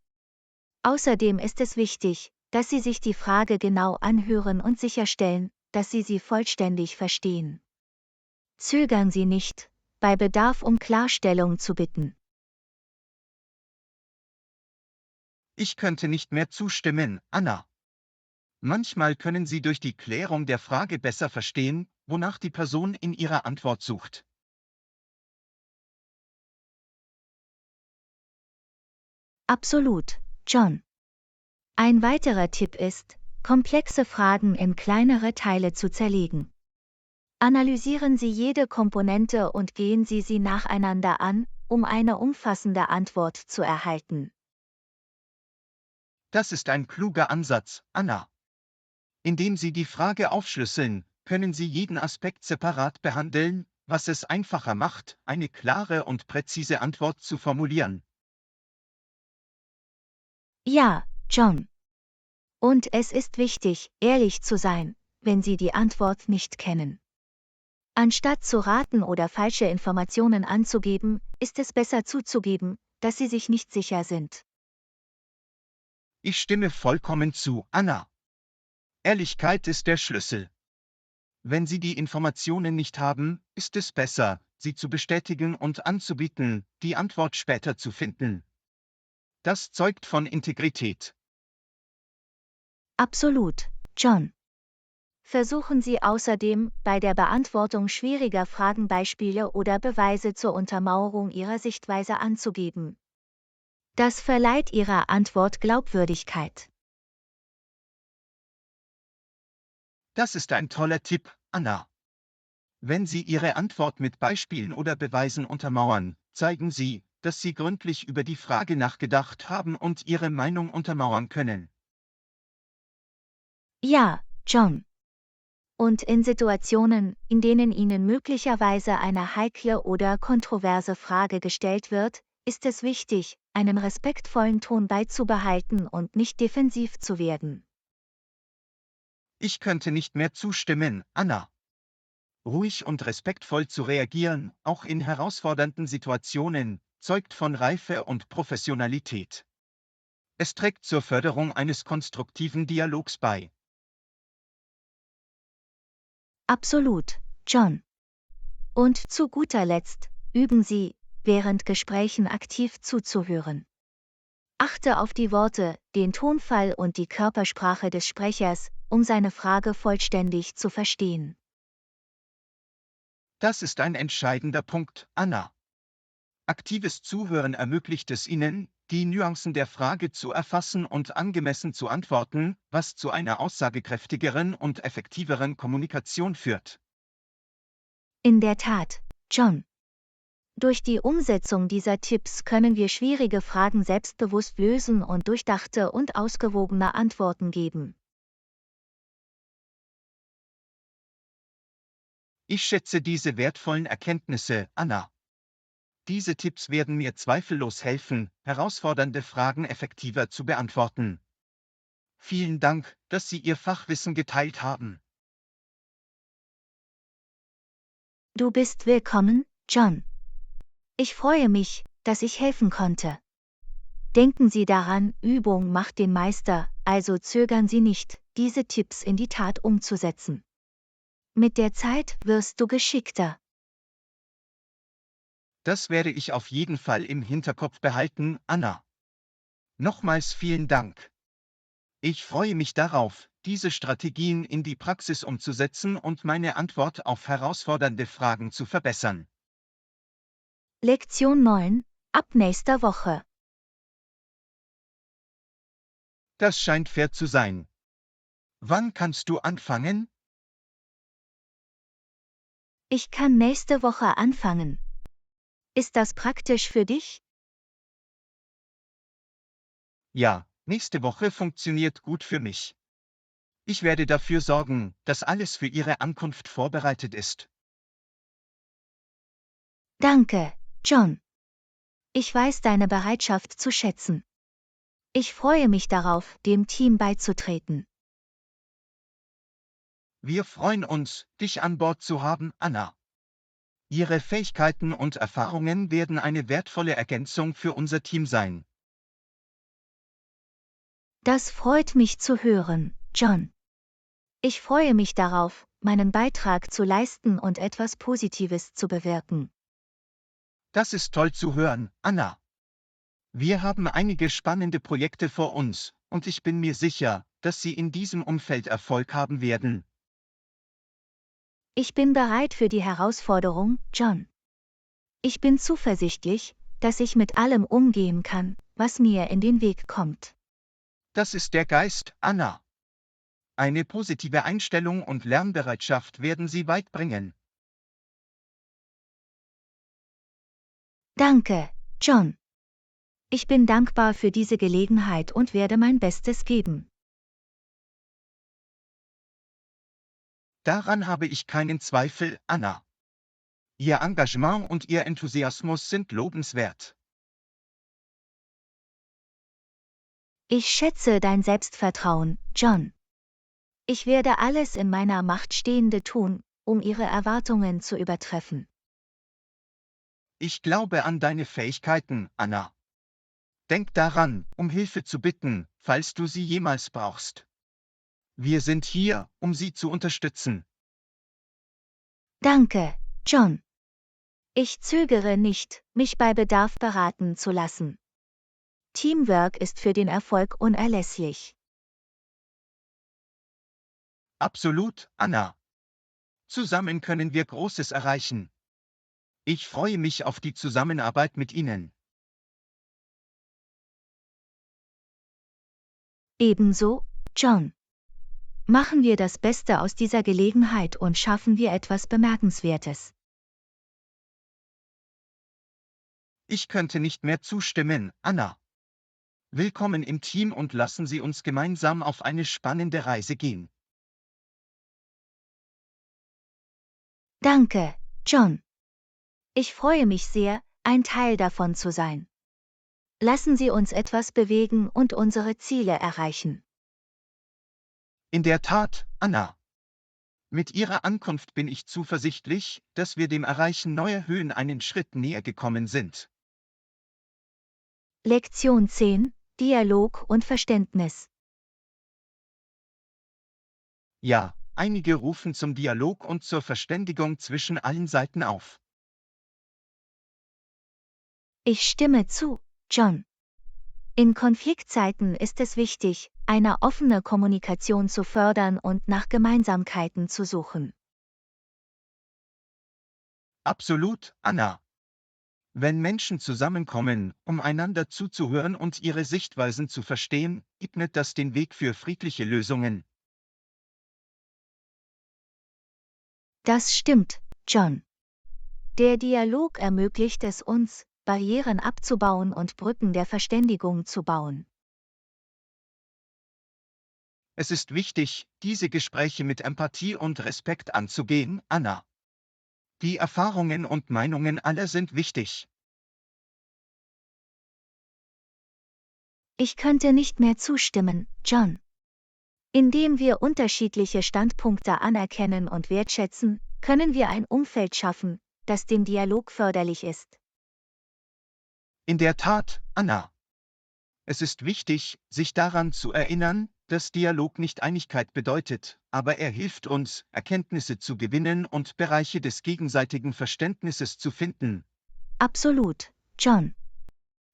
Außerdem ist es wichtig, dass Sie sich die Frage genau anhören und sicherstellen, dass Sie sie vollständig verstehen. Zögern Sie nicht, bei Bedarf um Klarstellung zu bitten. Ich könnte nicht mehr zustimmen, Anna. Manchmal können Sie durch die Klärung der Frage besser verstehen, wonach die Person in ihrer Antwort sucht. Absolut, John. Ein weiterer Tipp ist, komplexe Fragen in kleinere Teile zu zerlegen. Analysieren Sie jede Komponente und gehen Sie sie nacheinander an, um eine umfassende Antwort zu erhalten. Das ist ein kluger Ansatz, Anna. Indem Sie die Frage aufschlüsseln, können Sie jeden Aspekt separat behandeln, was es einfacher macht, eine klare und präzise Antwort zu formulieren. Ja, John. Und es ist wichtig, ehrlich zu sein, wenn Sie die Antwort nicht kennen. Anstatt zu raten oder falsche Informationen anzugeben, ist es besser zuzugeben, dass Sie sich nicht sicher sind. Ich stimme vollkommen zu, Anna. Ehrlichkeit ist der Schlüssel. Wenn Sie die Informationen nicht haben, ist es besser, sie zu bestätigen und anzubieten, die Antwort später zu finden. Das zeugt von Integrität. Absolut, John. Versuchen Sie außerdem, bei der Beantwortung schwieriger Fragen Beispiele oder Beweise zur Untermauerung Ihrer Sichtweise anzugeben. Das verleiht Ihrer Antwort Glaubwürdigkeit. Das ist ein toller Tipp, Anna. Wenn Sie Ihre Antwort mit Beispielen oder Beweisen untermauern, zeigen Sie, dass Sie gründlich über die Frage nachgedacht haben und Ihre Meinung untermauern können. Ja, John. Und in Situationen, in denen Ihnen möglicherweise eine heikle oder kontroverse Frage gestellt wird, ist es wichtig, einen respektvollen Ton beizubehalten und nicht defensiv zu werden. Ich könnte nicht mehr zustimmen, Anna. Ruhig und respektvoll zu reagieren, auch in herausfordernden Situationen, zeugt von Reife und Professionalität. Es trägt zur Förderung eines konstruktiven Dialogs bei. Absolut, John. Und zu guter Letzt, üben Sie, während Gesprächen aktiv zuzuhören. Achte auf die Worte, den Tonfall und die Körpersprache des Sprechers, um seine Frage vollständig zu verstehen. Das ist ein entscheidender Punkt, Anna. Aktives Zuhören ermöglicht es Ihnen, die Nuancen der Frage zu erfassen und angemessen zu antworten, was zu einer aussagekräftigeren und effektiveren Kommunikation führt. In der Tat, John. Durch die Umsetzung dieser Tipps können wir schwierige Fragen selbstbewusst lösen und durchdachte und ausgewogene Antworten geben. Ich schätze diese wertvollen Erkenntnisse, Anna. Diese Tipps werden mir zweifellos helfen, herausfordernde Fragen effektiver zu beantworten. Vielen Dank, dass Sie Ihr Fachwissen geteilt haben. Du bist willkommen, John. Ich freue mich, dass ich helfen konnte. Denken Sie daran, Übung macht den Meister, also zögern Sie nicht, diese Tipps in die Tat umzusetzen. Mit der Zeit wirst du geschickter. Das werde ich auf jeden Fall im Hinterkopf behalten, Anna. Nochmals vielen Dank. Ich freue mich darauf, diese Strategien in die Praxis umzusetzen und meine Antwort auf herausfordernde Fragen zu verbessern. Lektion 9. Ab nächster Woche. Das scheint fair zu sein. Wann kannst du anfangen? Ich kann nächste Woche anfangen. Ist das praktisch für dich? Ja, nächste Woche funktioniert gut für mich. Ich werde dafür sorgen, dass alles für Ihre Ankunft vorbereitet ist. Danke, John. Ich weiß deine Bereitschaft zu schätzen. Ich freue mich darauf, dem Team beizutreten. Wir freuen uns, dich an Bord zu haben, Anna. Ihre Fähigkeiten und Erfahrungen werden eine wertvolle Ergänzung für unser Team sein. Das freut mich zu hören, John. Ich freue mich darauf, meinen Beitrag zu leisten und etwas Positives zu bewirken. Das ist toll zu hören, Anna. Wir haben einige spannende Projekte vor uns, und ich bin mir sicher, dass Sie in diesem Umfeld Erfolg haben werden. Ich bin bereit für die Herausforderung, John. Ich bin zuversichtlich, dass ich mit allem umgehen kann, was mir in den Weg kommt. Das ist der Geist, Anna. Eine positive Einstellung und Lernbereitschaft werden Sie weit bringen. Danke, John. Ich bin dankbar für diese Gelegenheit und werde mein Bestes geben. Daran habe ich keinen Zweifel, Anna. Ihr Engagement und Ihr Enthusiasmus sind lobenswert. Ich schätze dein Selbstvertrauen, John. Ich werde alles in meiner Macht Stehende tun, um ihre Erwartungen zu übertreffen. Ich glaube an deine Fähigkeiten, Anna. Denk daran, um Hilfe zu bitten, falls du sie jemals brauchst. Wir sind hier, um Sie zu unterstützen. Danke, John. Ich zögere nicht, mich bei Bedarf beraten zu lassen. Teamwork ist für den Erfolg unerlässlich. Absolut, Anna. Zusammen können wir Großes erreichen. Ich freue mich auf die Zusammenarbeit mit Ihnen. Ebenso, John. Machen wir das Beste aus dieser Gelegenheit und schaffen wir etwas Bemerkenswertes. Ich könnte nicht mehr zustimmen, Anna. Willkommen im Team und lassen Sie uns gemeinsam auf eine spannende Reise gehen. Danke, John. Ich freue mich sehr, ein Teil davon zu sein. Lassen Sie uns etwas bewegen und unsere Ziele erreichen. In der Tat, Anna. Mit Ihrer Ankunft bin ich zuversichtlich, dass wir dem Erreichen neuer Höhen einen Schritt näher gekommen sind. Lektion 10: Dialog und Verständnis. Ja, einige rufen zum Dialog und zur Verständigung zwischen allen Seiten auf. Ich stimme zu, John. In Konfliktzeiten ist es wichtig, eine offene Kommunikation zu fördern und nach Gemeinsamkeiten zu suchen. Absolut, Anna. Wenn Menschen zusammenkommen, um einander zuzuhören und ihre Sichtweisen zu verstehen, ebnet das den Weg für friedliche Lösungen. Das stimmt, John. Der Dialog ermöglicht es uns, Barrieren abzubauen und Brücken der Verständigung zu bauen. Es ist wichtig, diese Gespräche mit Empathie und Respekt anzugehen, Anna. Die Erfahrungen und Meinungen aller sind wichtig. Ich könnte nicht mehr zustimmen, John. Indem wir unterschiedliche Standpunkte anerkennen und wertschätzen, können wir ein Umfeld schaffen, das dem Dialog förderlich ist. In der Tat, Anna. Es ist wichtig, sich daran zu erinnern, dass Dialog nicht Einigkeit bedeutet, aber er hilft uns, Erkenntnisse zu gewinnen und Bereiche des gegenseitigen Verständnisses zu finden. Absolut, John.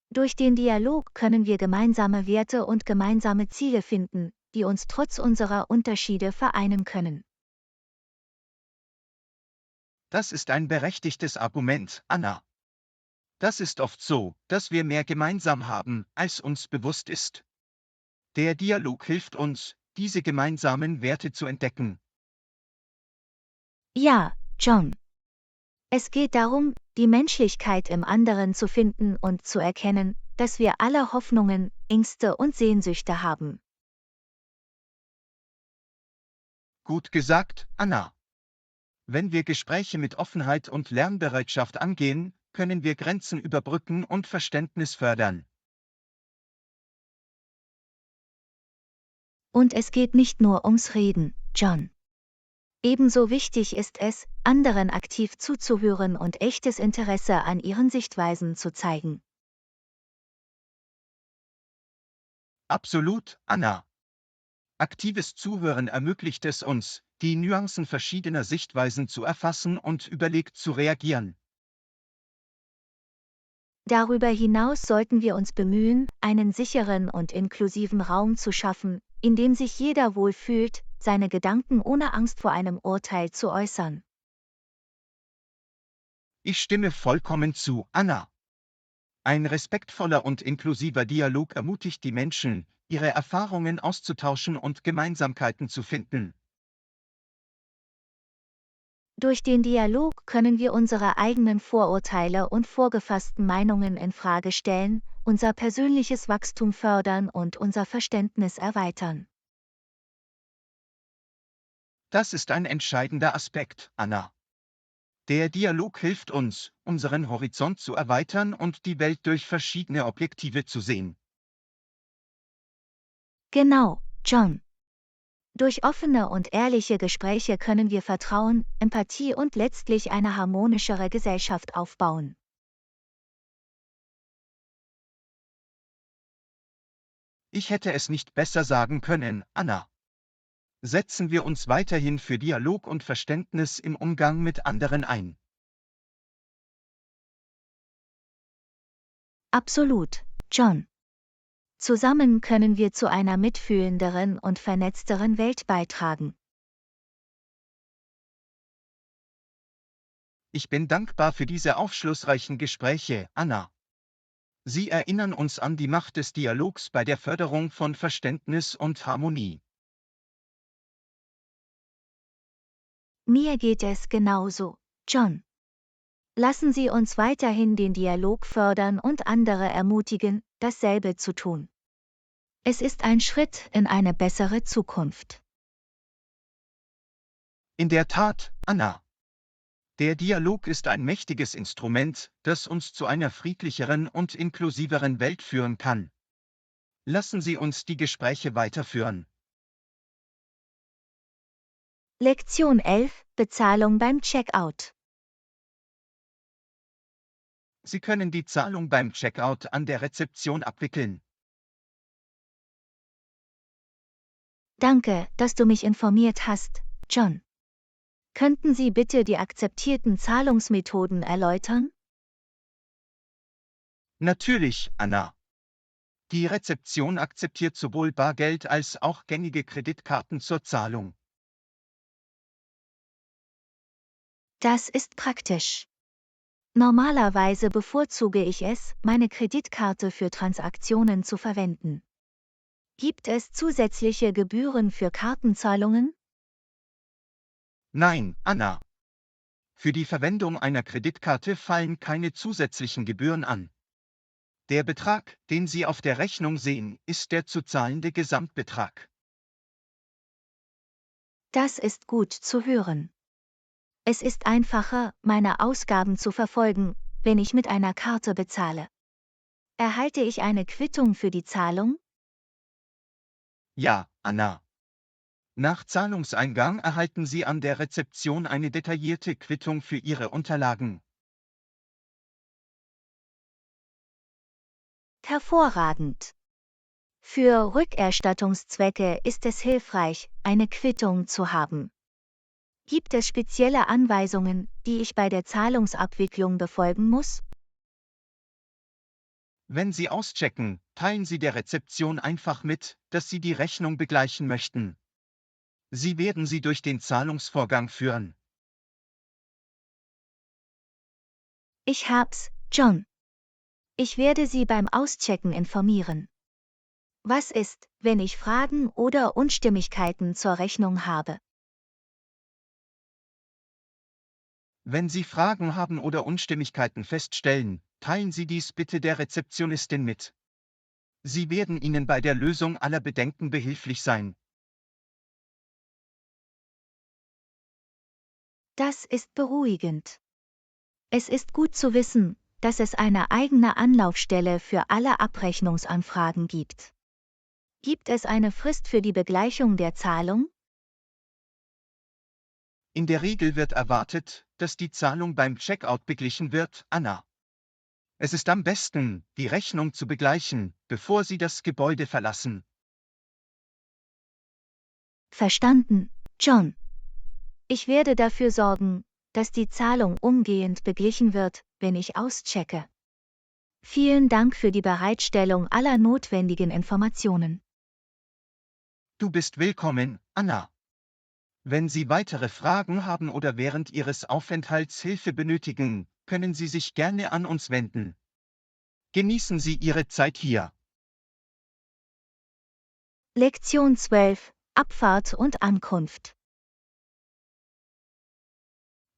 Durch den Dialog können wir gemeinsame Werte und gemeinsame Ziele finden, die uns trotz unserer Unterschiede vereinen können. Das ist ein berechtigtes Argument, Anna. Das ist oft so, dass wir mehr gemeinsam haben, als uns bewusst ist. Der Dialog hilft uns, diese gemeinsamen Werte zu entdecken. Ja, John. Es geht darum, die Menschlichkeit im anderen zu finden und zu erkennen, dass wir alle Hoffnungen, Ängste und Sehnsüchte haben. Gut gesagt, Anna. Wenn wir Gespräche mit Offenheit und Lernbereitschaft angehen, können wir Grenzen überbrücken und Verständnis fördern. Und es geht nicht nur ums Reden, John. Ebenso wichtig ist es, anderen aktiv zuzuhören und echtes Interesse an ihren Sichtweisen zu zeigen. Absolut, Anna. Aktives Zuhören ermöglicht es uns, die Nuancen verschiedener Sichtweisen zu erfassen und überlegt zu reagieren. Darüber hinaus sollten wir uns bemühen, einen sicheren und inklusiven Raum zu schaffen, in dem sich jeder wohlfühlt, seine Gedanken ohne Angst vor einem Urteil zu äußern. Ich stimme vollkommen zu, Anna. Ein respektvoller und inklusiver Dialog ermutigt die Menschen, ihre Erfahrungen auszutauschen und Gemeinsamkeiten zu finden. Durch den Dialog können wir unsere eigenen Vorurteile und vorgefassten Meinungen in Frage stellen, unser persönliches Wachstum fördern und unser Verständnis erweitern. Das ist ein entscheidender Aspekt, Anna. Der Dialog hilft uns, unseren Horizont zu erweitern und die Welt durch verschiedene Objektive zu sehen. Genau, John. Durch offene und ehrliche Gespräche können wir Vertrauen, Empathie und letztlich eine harmonischere Gesellschaft aufbauen. Ich hätte es nicht besser sagen können, Anna. Setzen wir uns weiterhin für Dialog und Verständnis im Umgang mit anderen ein. Absolut, John. Zusammen können wir zu einer mitfühlenderen und vernetzteren Welt beitragen. Ich bin dankbar für diese aufschlussreichen Gespräche, Anna. Sie erinnern uns an die Macht des Dialogs bei der Förderung von Verständnis und Harmonie. Mir geht es genauso, John. Lassen Sie uns weiterhin den Dialog fördern und andere ermutigen, dasselbe zu tun. Es ist ein Schritt in eine bessere Zukunft. In der Tat, Anna. Der Dialog ist ein mächtiges Instrument, das uns zu einer friedlicheren und inklusiveren Welt führen kann. Lassen Sie uns die Gespräche weiterführen. Lektion 11: Bezahlung beim Checkout. Sie können die Zahlung beim Checkout an der Rezeption abwickeln. Danke, dass du mich informiert hast, John. Könnten Sie bitte die akzeptierten Zahlungsmethoden erläutern? Natürlich, Anna. Die Rezeption akzeptiert sowohl Bargeld als auch gängige Kreditkarten zur Zahlung. Das ist praktisch. Normalerweise bevorzuge ich es, meine Kreditkarte für Transaktionen zu verwenden. Gibt es zusätzliche Gebühren für Kartenzahlungen? Nein, Anna. Für die Verwendung einer Kreditkarte fallen keine zusätzlichen Gebühren an. Der Betrag, den Sie auf der Rechnung sehen, ist der zu zahlende Gesamtbetrag. Das ist gut zu hören. Es ist einfacher, meine Ausgaben zu verfolgen, wenn ich mit einer Karte bezahle. Erhalte ich eine Quittung für die Zahlung? Ja, Anna. Nach Zahlungseingang erhalten Sie an der Rezeption eine detaillierte Quittung für Ihre Unterlagen. Hervorragend. Für Rückerstattungszwecke ist es hilfreich, eine Quittung zu haben. Gibt es spezielle Anweisungen, die ich bei der Zahlungsabwicklung befolgen muss? Wenn Sie auschecken, teilen Sie der Rezeption einfach mit, dass Sie die Rechnung begleichen möchten. Sie werden Sie durch den Zahlungsvorgang führen. Ich hab's, John. Ich werde Sie beim Auschecken informieren. Was ist, wenn ich Fragen oder Unstimmigkeiten zur Rechnung habe? Wenn Sie Fragen haben oder Unstimmigkeiten feststellen, teilen Sie dies bitte der Rezeptionistin mit. Sie werden Ihnen bei der Lösung aller Bedenken behilflich sein. Das ist beruhigend. Es ist gut zu wissen, dass es eine eigene Anlaufstelle für alle Abrechnungsanfragen gibt. Gibt es eine Frist für die Begleichung der Zahlung? In der Regel wird erwartet, dass die Zahlung beim Checkout beglichen wird, Anna. Es ist am besten, die Rechnung zu begleichen, bevor Sie das Gebäude verlassen. Verstanden, John. Ich werde dafür sorgen, dass die Zahlung umgehend beglichen wird, wenn ich auschecke. Vielen Dank für die Bereitstellung aller notwendigen Informationen. Du bist willkommen, Anna. Wenn Sie weitere Fragen haben oder während Ihres Aufenthalts Hilfe benötigen, können Sie sich gerne an uns wenden. Genießen Sie Ihre Zeit hier. Lektion 12: Abfahrt und Ankunft.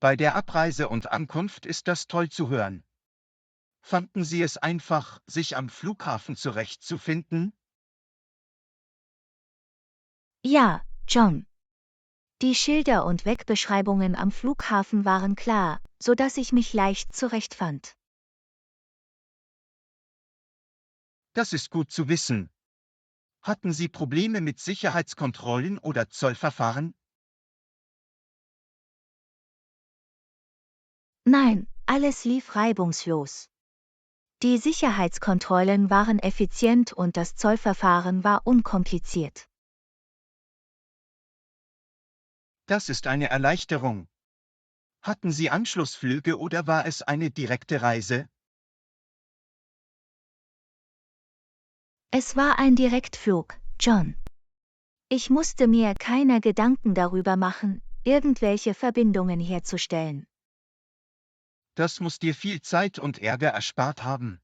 Bei der Abreise und Ankunft ist das toll zu hören. Fanden Sie es einfach, sich am Flughafen zurechtzufinden? Ja, John. Die Schilder und Wegbeschreibungen am Flughafen waren klar, so dass ich mich leicht zurechtfand. Das ist gut zu wissen. Hatten Sie Probleme mit Sicherheitskontrollen oder Zollverfahren? Nein, alles lief reibungslos. Die Sicherheitskontrollen waren effizient und das Zollverfahren war unkompliziert. Das ist eine Erleichterung. Hatten Sie Anschlussflüge oder war es eine direkte Reise? Es war ein Direktflug, John. Ich musste mir keine Gedanken darüber machen, irgendwelche Verbindungen herzustellen. Das muss dir viel Zeit und Ärger erspart haben.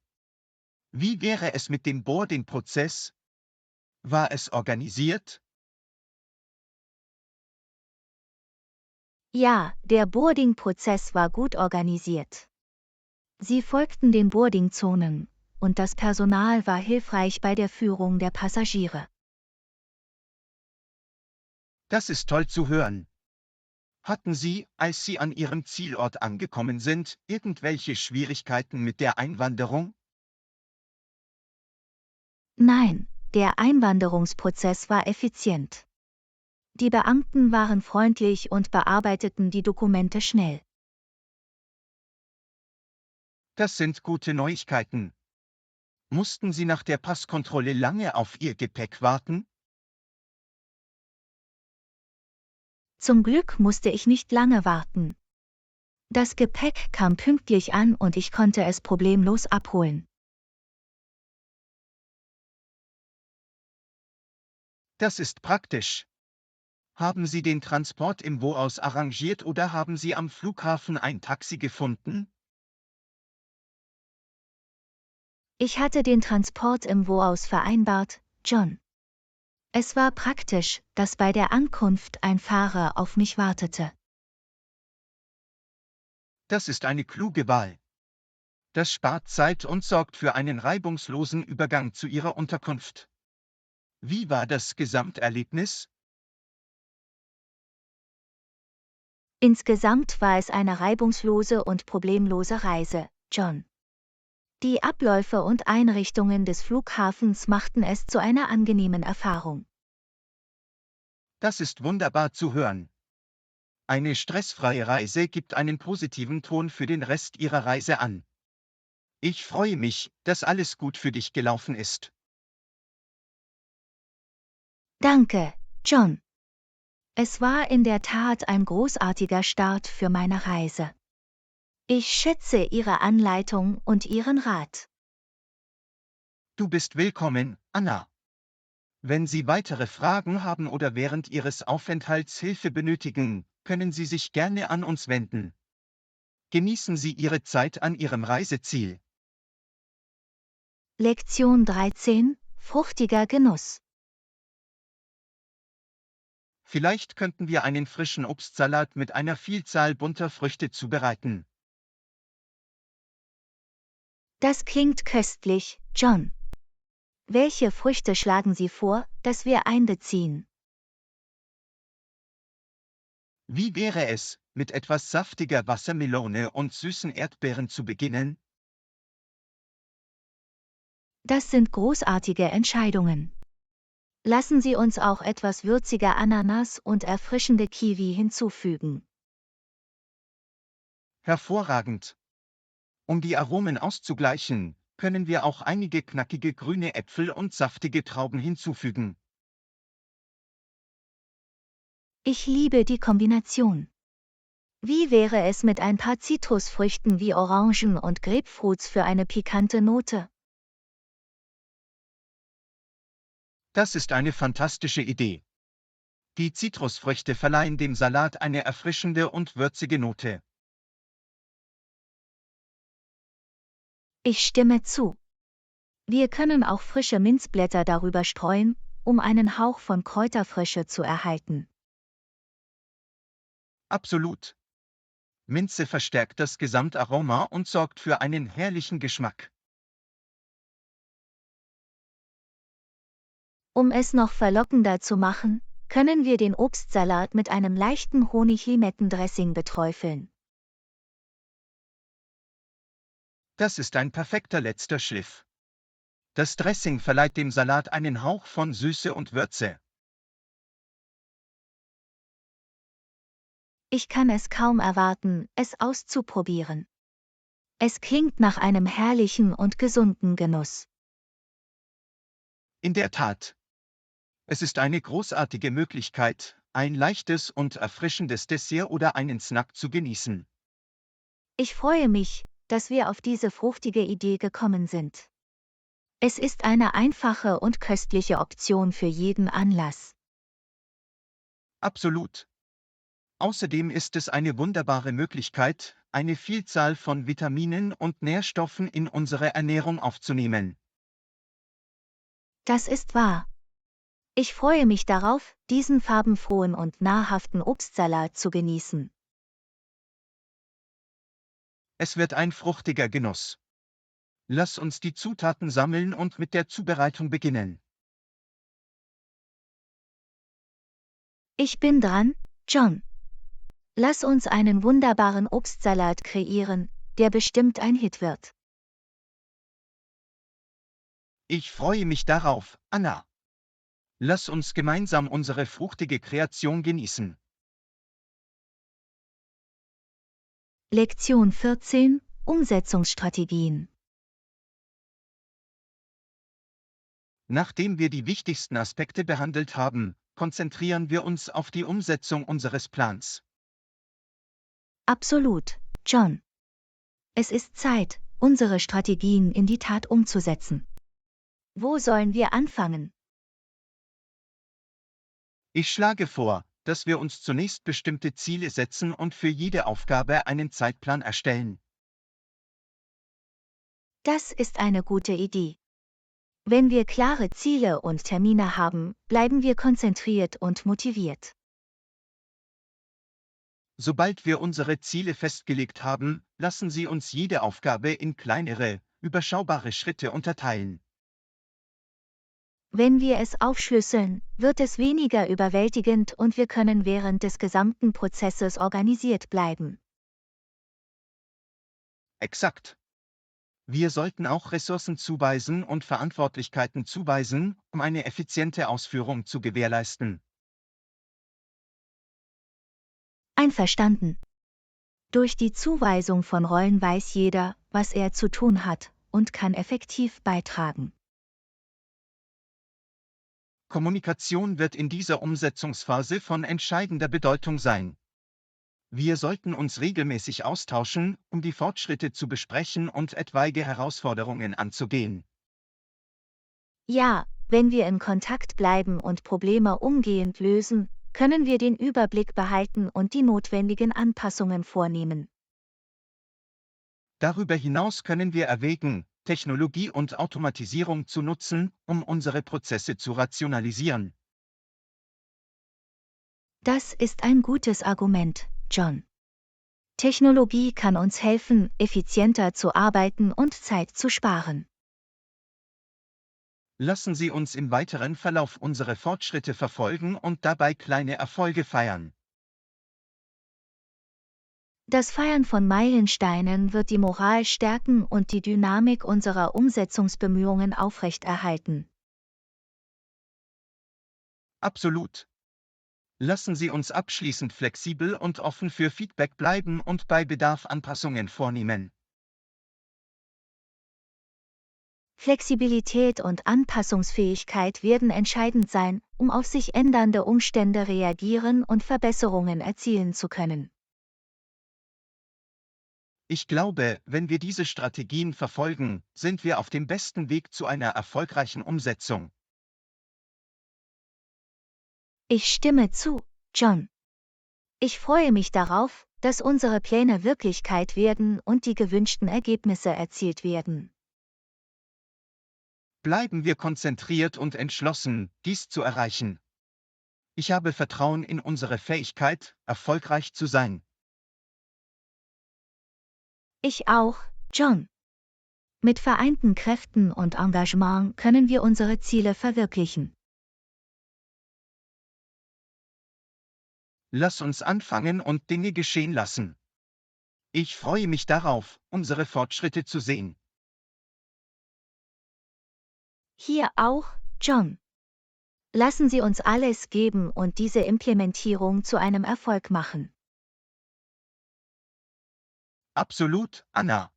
Wie wäre es mit dem Boarding-Prozess? War es organisiert? Ja, der Boarding-Prozess war gut organisiert. Sie folgten den Boardingzonen, und das Personal war hilfreich bei der Führung der Passagiere. Das ist toll zu hören. Hatten Sie, als Sie an Ihrem Zielort angekommen sind, irgendwelche Schwierigkeiten mit der Einwanderung? Nein, der Einwanderungsprozess war effizient. Die Beamten waren freundlich und bearbeiteten die Dokumente schnell. Das sind gute Neuigkeiten. Mussten Sie nach der Passkontrolle lange auf Ihr Gepäck warten? Zum Glück musste ich nicht lange warten. Das Gepäck kam pünktlich an und ich konnte es problemlos abholen. Das ist praktisch. Haben Sie den Transport im Voraus arrangiert oder haben Sie am Flughafen ein Taxi gefunden? Ich hatte den Transport im Voraus vereinbart, John. Es war praktisch, dass bei der Ankunft ein Fahrer auf mich wartete. Das ist eine kluge Wahl. Das spart Zeit und sorgt für einen reibungslosen Übergang zu Ihrer Unterkunft. Wie war das Gesamterlebnis? Insgesamt war es eine reibungslose und problemlose Reise, John. Die Abläufe und Einrichtungen des Flughafens machten es zu einer angenehmen Erfahrung. Das ist wunderbar zu hören. Eine stressfreie Reise gibt einen positiven Ton für den Rest Ihrer Reise an. Ich freue mich, dass alles gut für dich gelaufen ist. Danke, John. Es war in der Tat ein großartiger Start für meine Reise. Ich schätze Ihre Anleitung und Ihren Rat. Du bist willkommen, Anna. Wenn Sie weitere Fragen haben oder während Ihres Aufenthalts Hilfe benötigen, können Sie sich gerne an uns wenden. Genießen Sie Ihre Zeit an Ihrem Reiseziel. Lektion 13: Fruchtiger Genuss. Vielleicht könnten wir einen frischen Obstsalat mit einer Vielzahl bunter Früchte zubereiten. Das klingt köstlich, John. Welche Früchte schlagen Sie vor, dass wir einbeziehen? Wie wäre es, mit etwas saftiger Wassermelone und süßen Erdbeeren zu beginnen? Das sind großartige Entscheidungen. Lassen Sie uns auch etwas würziger Ananas und erfrischende Kiwi hinzufügen. Hervorragend. Um die Aromen auszugleichen, können wir auch einige knackige grüne Äpfel und saftige Trauben hinzufügen. Ich liebe die Kombination. Wie wäre es mit ein paar Zitrusfrüchten wie Orangen und Grapefruits für eine pikante Note? Das ist eine fantastische Idee. Die Zitrusfrüchte verleihen dem Salat eine erfrischende und würzige Note. Ich stimme zu. Wir können auch frische Minzblätter darüber streuen, um einen Hauch von Kräuterfrische zu erhalten. Absolut. Minze verstärkt das Gesamtaroma und sorgt für einen herrlichen Geschmack. Um es noch verlockender zu machen, können wir den Obstsalat mit einem leichten Honig-Limetten-Dressing beträufeln. Das ist ein perfekter letzter Schliff. Das Dressing verleiht dem Salat einen Hauch von Süße und Würze. Ich kann es kaum erwarten, es auszuprobieren. Es klingt nach einem herrlichen und gesunden Genuss. In der Tat. Es ist eine großartige Möglichkeit, ein leichtes und erfrischendes Dessert oder einen Snack zu genießen. Ich freue mich, dass wir auf diese fruchtige Idee gekommen sind. Es ist eine einfache und köstliche Option für jeden Anlass. Absolut. Außerdem ist es eine wunderbare Möglichkeit, eine Vielzahl von Vitaminen und Nährstoffen in unsere Ernährung aufzunehmen. Das ist wahr. Ich freue mich darauf, diesen farbenfrohen und nahrhaften Obstsalat zu genießen. Es wird ein fruchtiger Genuss. Lass uns die Zutaten sammeln und mit der Zubereitung beginnen. Ich bin dran, John. Lass uns einen wunderbaren Obstsalat kreieren, der bestimmt ein Hit wird. Ich freue mich darauf, Anna. Lass uns gemeinsam unsere fruchtige Kreation genießen. Lektion 14: Umsetzungsstrategien. Nachdem wir die wichtigsten Aspekte behandelt haben, konzentrieren wir uns auf die Umsetzung unseres Plans. Absolut, John. Es ist Zeit, unsere Strategien in die Tat umzusetzen. Wo sollen wir anfangen? Ich schlage vor, dass wir uns zunächst bestimmte Ziele setzen und für jede Aufgabe einen Zeitplan erstellen. Das ist eine gute Idee. Wenn wir klare Ziele und Termine haben, bleiben wir konzentriert und motiviert. Sobald wir unsere Ziele festgelegt haben, lassen Sie uns jede Aufgabe in kleinere, überschaubare Schritte unterteilen. Wenn wir es aufschlüsseln, wird es weniger überwältigend und wir können während des gesamten Prozesses organisiert bleiben. Exakt. Wir sollten auch Ressourcen zuweisen und Verantwortlichkeiten zuweisen, um eine effiziente Ausführung zu gewährleisten. Einverstanden. Durch die Zuweisung von Rollen weiß jeder, was er zu tun hat, und kann effektiv beitragen. Kommunikation wird in dieser Umsetzungsphase von entscheidender Bedeutung sein. Wir sollten uns regelmäßig austauschen, um die Fortschritte zu besprechen und etwaige Herausforderungen anzugehen. Ja, wenn wir in Kontakt bleiben und Probleme umgehend lösen, können wir den Überblick behalten und die notwendigen Anpassungen vornehmen. Darüber hinaus können wir erwägen, Technologie und Automatisierung zu nutzen, um unsere Prozesse zu rationalisieren. Das ist ein gutes Argument, John. Technologie kann uns helfen, effizienter zu arbeiten und Zeit zu sparen. Lassen Sie uns im weiteren Verlauf unsere Fortschritte verfolgen und dabei kleine Erfolge feiern. Das Feiern von Meilensteinen wird die Moral stärken und die Dynamik unserer Umsetzungsbemühungen aufrechterhalten. Absolut. Lassen Sie uns abschließend flexibel und offen für Feedback bleiben und bei Bedarf Anpassungen vornehmen. Flexibilität und Anpassungsfähigkeit werden entscheidend sein, um auf sich ändernde Umstände reagieren und Verbesserungen erzielen zu können. Ich glaube, wenn wir diese Strategien verfolgen, sind wir auf dem besten Weg zu einer erfolgreichen Umsetzung. Ich stimme zu, John. Ich freue mich darauf, dass unsere Pläne Wirklichkeit werden und die gewünschten Ergebnisse erzielt werden. Bleiben wir konzentriert und entschlossen, dies zu erreichen. Ich habe Vertrauen in unsere Fähigkeit, erfolgreich zu sein. Ich auch, John. Mit vereinten Kräften und Engagement können wir unsere Ziele verwirklichen. Lass uns anfangen und Dinge geschehen lassen. Ich freue mich darauf, unsere Fortschritte zu sehen. Hier auch, John. Lassen Sie uns alles geben und diese Implementierung zu einem Erfolg machen. Absolut, Anna.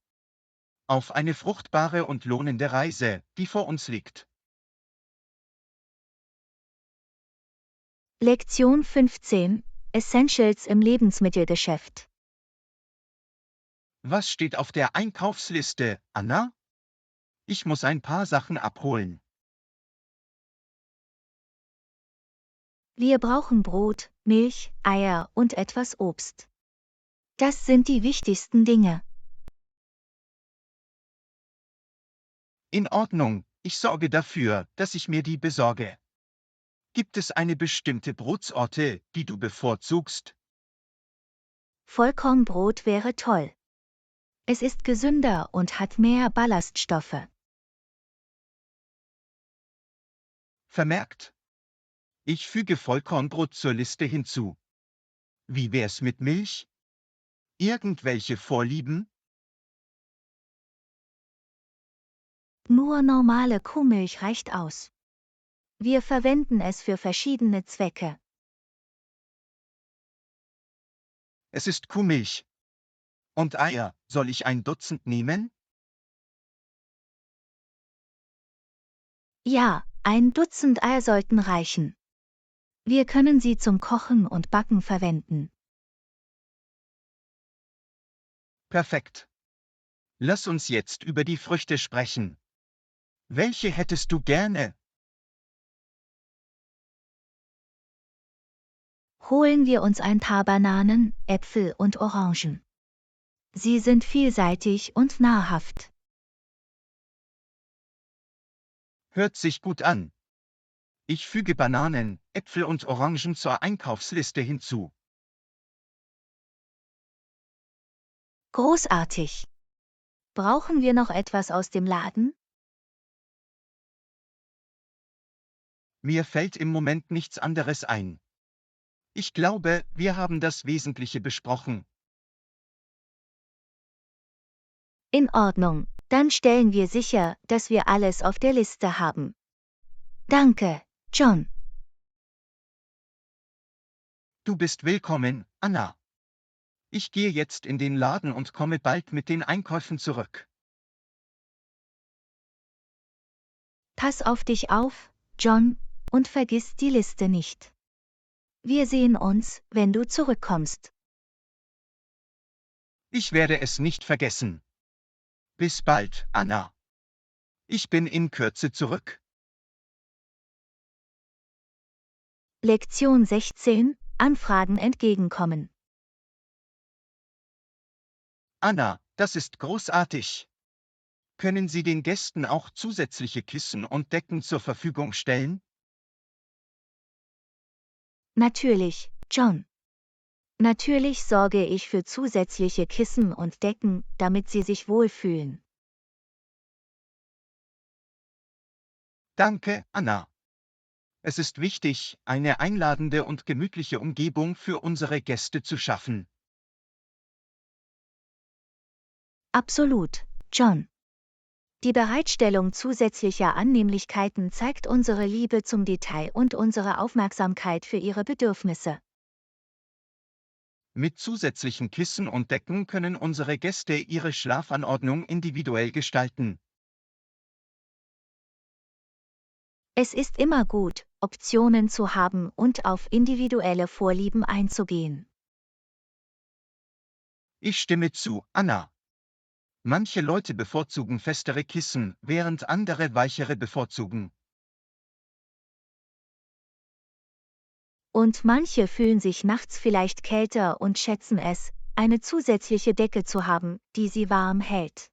Auf eine fruchtbare und lohnende Reise, die vor uns liegt. Lektion 15. Essentials im Lebensmittelgeschäft. Was steht auf der Einkaufsliste, Anna? Ich muss ein paar Sachen abholen. Wir brauchen Brot, Milch, Eier und etwas Obst. Das sind die wichtigsten Dinge. In Ordnung, ich sorge dafür, dass ich mir die besorge. Gibt es eine bestimmte Brotsorte, die du bevorzugst? Vollkornbrot wäre toll. Es ist gesünder und hat mehr Ballaststoffe. Vermerkt. Ich füge Vollkornbrot zur Liste hinzu. Wie wär's mit Milch? Irgendwelche Vorlieben? Nur normale Kuhmilch reicht aus. Wir verwenden es für verschiedene Zwecke. Es ist Kuhmilch. Und Eier, soll ich ein Dutzend nehmen? Ja, ein Dutzend Eier sollten reichen. Wir können sie zum Kochen und Backen verwenden. Perfekt. Lass uns jetzt über die Früchte sprechen. Welche hättest du gerne? Holen wir uns ein paar Bananen, Äpfel und Orangen. Sie sind vielseitig und nahrhaft. Hört sich gut an. Ich füge Bananen, Äpfel und Orangen zur Einkaufsliste hinzu. Großartig. Brauchen wir noch etwas aus dem Laden? Mir fällt im Moment nichts anderes ein. Ich glaube, wir haben das Wesentliche besprochen. In Ordnung, dann stellen wir sicher, dass wir alles auf der Liste haben. Danke, John. Du bist willkommen, Anna. Ich gehe jetzt in den Laden und komme bald mit den Einkäufen zurück. Pass auf dich auf, John, und vergiss die Liste nicht. Wir sehen uns, wenn du zurückkommst. Ich werde es nicht vergessen. Bis bald, Anna. Ich bin in Kürze zurück. Lektion 16. Anfragen entgegenkommen. Anna, das ist großartig. Können Sie den Gästen auch zusätzliche Kissen und Decken zur Verfügung stellen? Natürlich, John. Natürlich sorge ich für zusätzliche Kissen und Decken, damit sie sich wohlfühlen. Danke, Anna. Es ist wichtig, eine einladende und gemütliche Umgebung für unsere Gäste zu schaffen. Absolut, John. Die Bereitstellung zusätzlicher Annehmlichkeiten zeigt unsere Liebe zum Detail und unsere Aufmerksamkeit für ihre Bedürfnisse. Mit zusätzlichen Kissen und Decken können unsere Gäste ihre Schlafanordnung individuell gestalten. Es ist immer gut, Optionen zu haben und auf individuelle Vorlieben einzugehen. Ich stimme zu, Anna. Manche Leute bevorzugen festere Kissen, während andere weichere bevorzugen. Und manche fühlen sich nachts vielleicht kälter und schätzen es, eine zusätzliche Decke zu haben, die sie warm hält.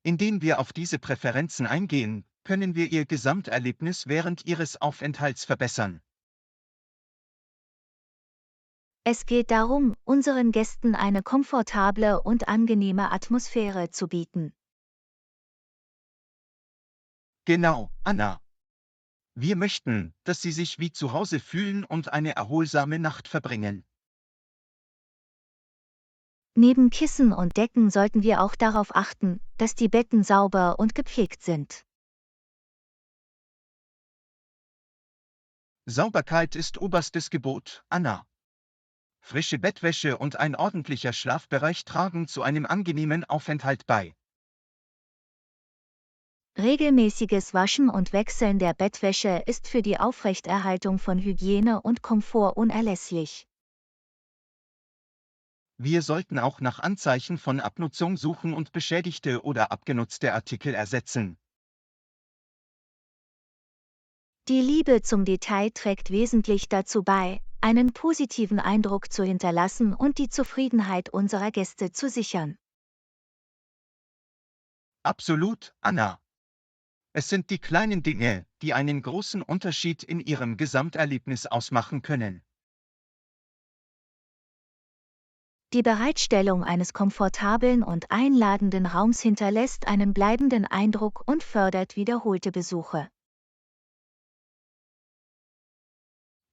Indem wir auf diese Präferenzen eingehen, können wir ihr Gesamterlebnis während ihres Aufenthalts verbessern. Es geht darum, unseren Gästen eine komfortable und angenehme Atmosphäre zu bieten. Genau, Anna. Wir möchten, dass Sie sich wie zu Hause fühlen und eine erholsame Nacht verbringen. Neben Kissen und Decken sollten wir auch darauf achten, dass die Betten sauber und gepflegt sind. Sauberkeit ist oberstes Gebot, Anna. Frische Bettwäsche und ein ordentlicher Schlafbereich tragen zu einem angenehmen Aufenthalt bei. Regelmäßiges Waschen und Wechseln der Bettwäsche ist für die Aufrechterhaltung von Hygiene und Komfort unerlässlich. Wir sollten auch nach Anzeichen von Abnutzung suchen und beschädigte oder abgenutzte Artikel ersetzen. Die Liebe zum Detail trägt wesentlich dazu bei, einen positiven Eindruck zu hinterlassen und die Zufriedenheit unserer Gäste zu sichern. Absolut, Anna. Es sind die kleinen Dinge, die einen großen Unterschied in ihrem Gesamterlebnis ausmachen können. Die Bereitstellung eines komfortablen und einladenden Raums hinterlässt einen bleibenden Eindruck und fördert wiederholte Besuche.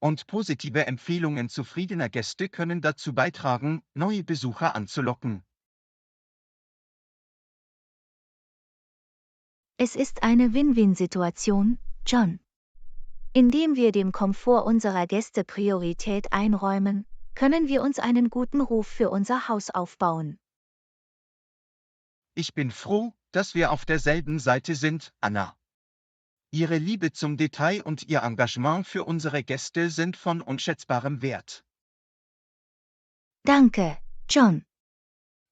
Und positive Empfehlungen zufriedener Gäste können dazu beitragen, neue Besucher anzulocken. Es ist eine Win-Win-Situation, John. Indem wir dem Komfort unserer Gäste Priorität einräumen, können wir uns einen guten Ruf für unser Haus aufbauen. Ich bin froh, dass wir auf derselben Seite sind, Anna. Ihre Liebe zum Detail und Ihr Engagement für unsere Gäste sind von unschätzbarem Wert. Danke, John.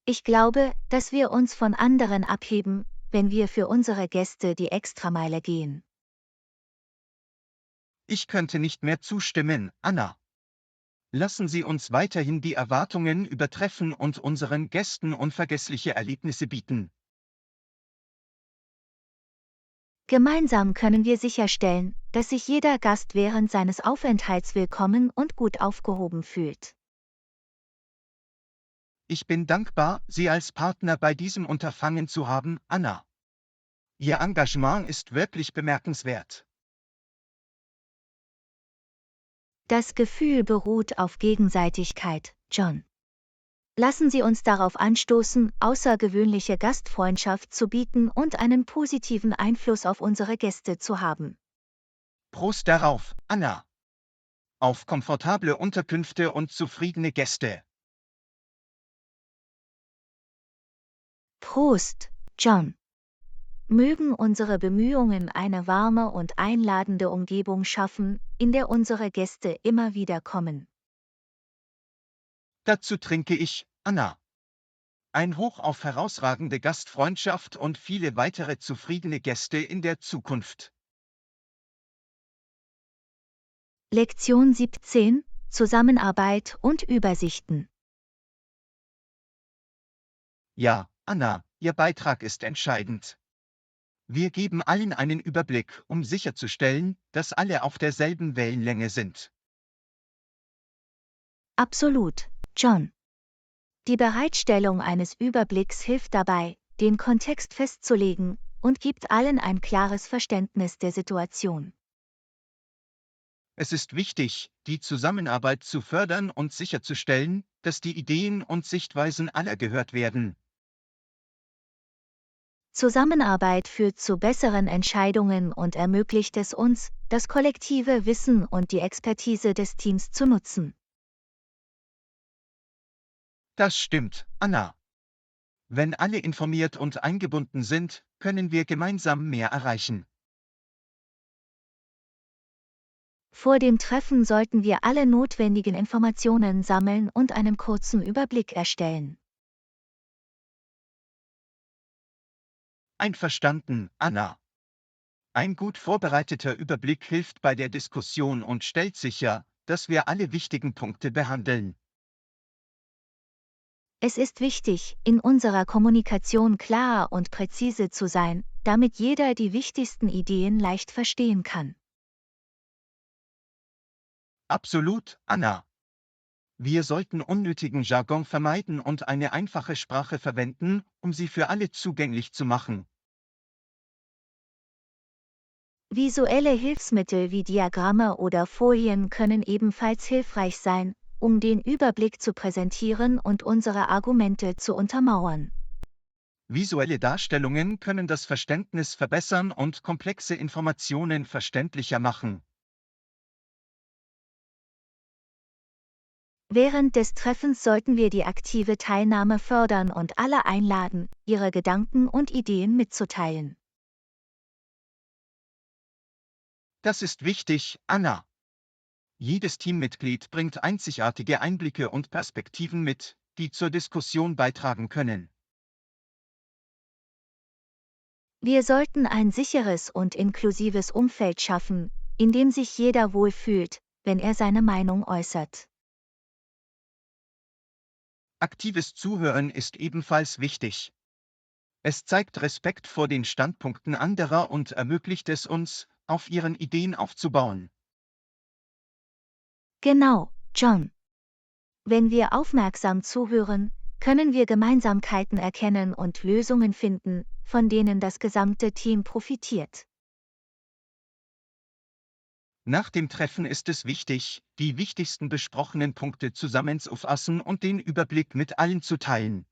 Ich glaube, dass wir uns von anderen abheben, wenn wir für unsere Gäste die Extrameile gehen. Ich könnte nicht mehr zustimmen, Anna. Lassen Sie uns weiterhin die Erwartungen übertreffen und unseren Gästen unvergessliche Erlebnisse bieten. Gemeinsam können wir sicherstellen, dass sich jeder Gast während seines Aufenthalts willkommen und gut aufgehoben fühlt. Ich bin dankbar, Sie als Partner bei diesem Unterfangen zu haben, Anna. Ihr Engagement ist wirklich bemerkenswert. Das Gefühl beruht auf Gegenseitigkeit, John. Lassen Sie uns darauf anstoßen, außergewöhnliche Gastfreundschaft zu bieten und einen positiven Einfluss auf unsere Gäste zu haben. Prost darauf, Anna. Auf komfortable Unterkünfte und zufriedene Gäste. Prost, John. Mögen unsere Bemühungen eine warme und einladende Umgebung schaffen, in der unsere Gäste immer wieder kommen. Dazu trinke ich, Anna. Ein Hoch auf herausragende Gastfreundschaft und viele weitere zufriedene Gäste in der Zukunft. Lektion 17: Zusammenarbeit und Übersichten. Ja, Anna, Ihr Beitrag ist entscheidend. Wir geben allen einen Überblick, um sicherzustellen, dass alle auf derselben Wellenlänge sind. Absolut, John. Die Bereitstellung eines Überblicks hilft dabei, den Kontext festzulegen und gibt allen ein klares Verständnis der Situation. Es ist wichtig, die Zusammenarbeit zu fördern und sicherzustellen, dass die Ideen und Sichtweisen aller gehört werden. Zusammenarbeit führt zu besseren Entscheidungen und ermöglicht es uns, das kollektive Wissen und die Expertise des Teams zu nutzen. Das stimmt, Anna. Wenn alle informiert und eingebunden sind, können wir gemeinsam mehr erreichen. Vor dem Treffen sollten wir alle notwendigen Informationen sammeln und einen kurzen Überblick erstellen. Einverstanden, Anna. Ein gut vorbereiteter Überblick hilft bei der Diskussion und stellt sicher, dass wir alle wichtigen Punkte behandeln. Es ist wichtig, in unserer Kommunikation klar und präzise zu sein, damit jeder die wichtigsten Ideen leicht verstehen kann. Absolut, Anna. Wir sollten unnötigen Jargon vermeiden und eine einfache Sprache verwenden, um sie für alle zugänglich zu machen. Visuelle Hilfsmittel wie Diagramme oder Folien können ebenfalls hilfreich sein, um den Überblick zu präsentieren und unsere Argumente zu untermauern. Visuelle Darstellungen können das Verständnis verbessern und komplexe Informationen verständlicher machen. Während des Treffens sollten wir die aktive Teilnahme fördern und alle einladen, ihre Gedanken und Ideen mitzuteilen. Das ist wichtig, Anna. Jedes Teammitglied bringt einzigartige Einblicke und Perspektiven mit, die zur Diskussion beitragen können. Wir sollten ein sicheres und inklusives Umfeld schaffen, in dem sich jeder wohlfühlt, wenn er seine Meinung äußert. Aktives Zuhören ist ebenfalls wichtig. Es zeigt Respekt vor den Standpunkten anderer und ermöglicht es uns, auf ihren Ideen aufzubauen. Genau, John. Wenn wir aufmerksam zuhören, können wir Gemeinsamkeiten erkennen und Lösungen finden, von denen das gesamte Team profitiert. Nach dem Treffen ist es wichtig, die wichtigsten besprochenen Punkte zusammenzufassen und den Überblick mit allen zu teilen.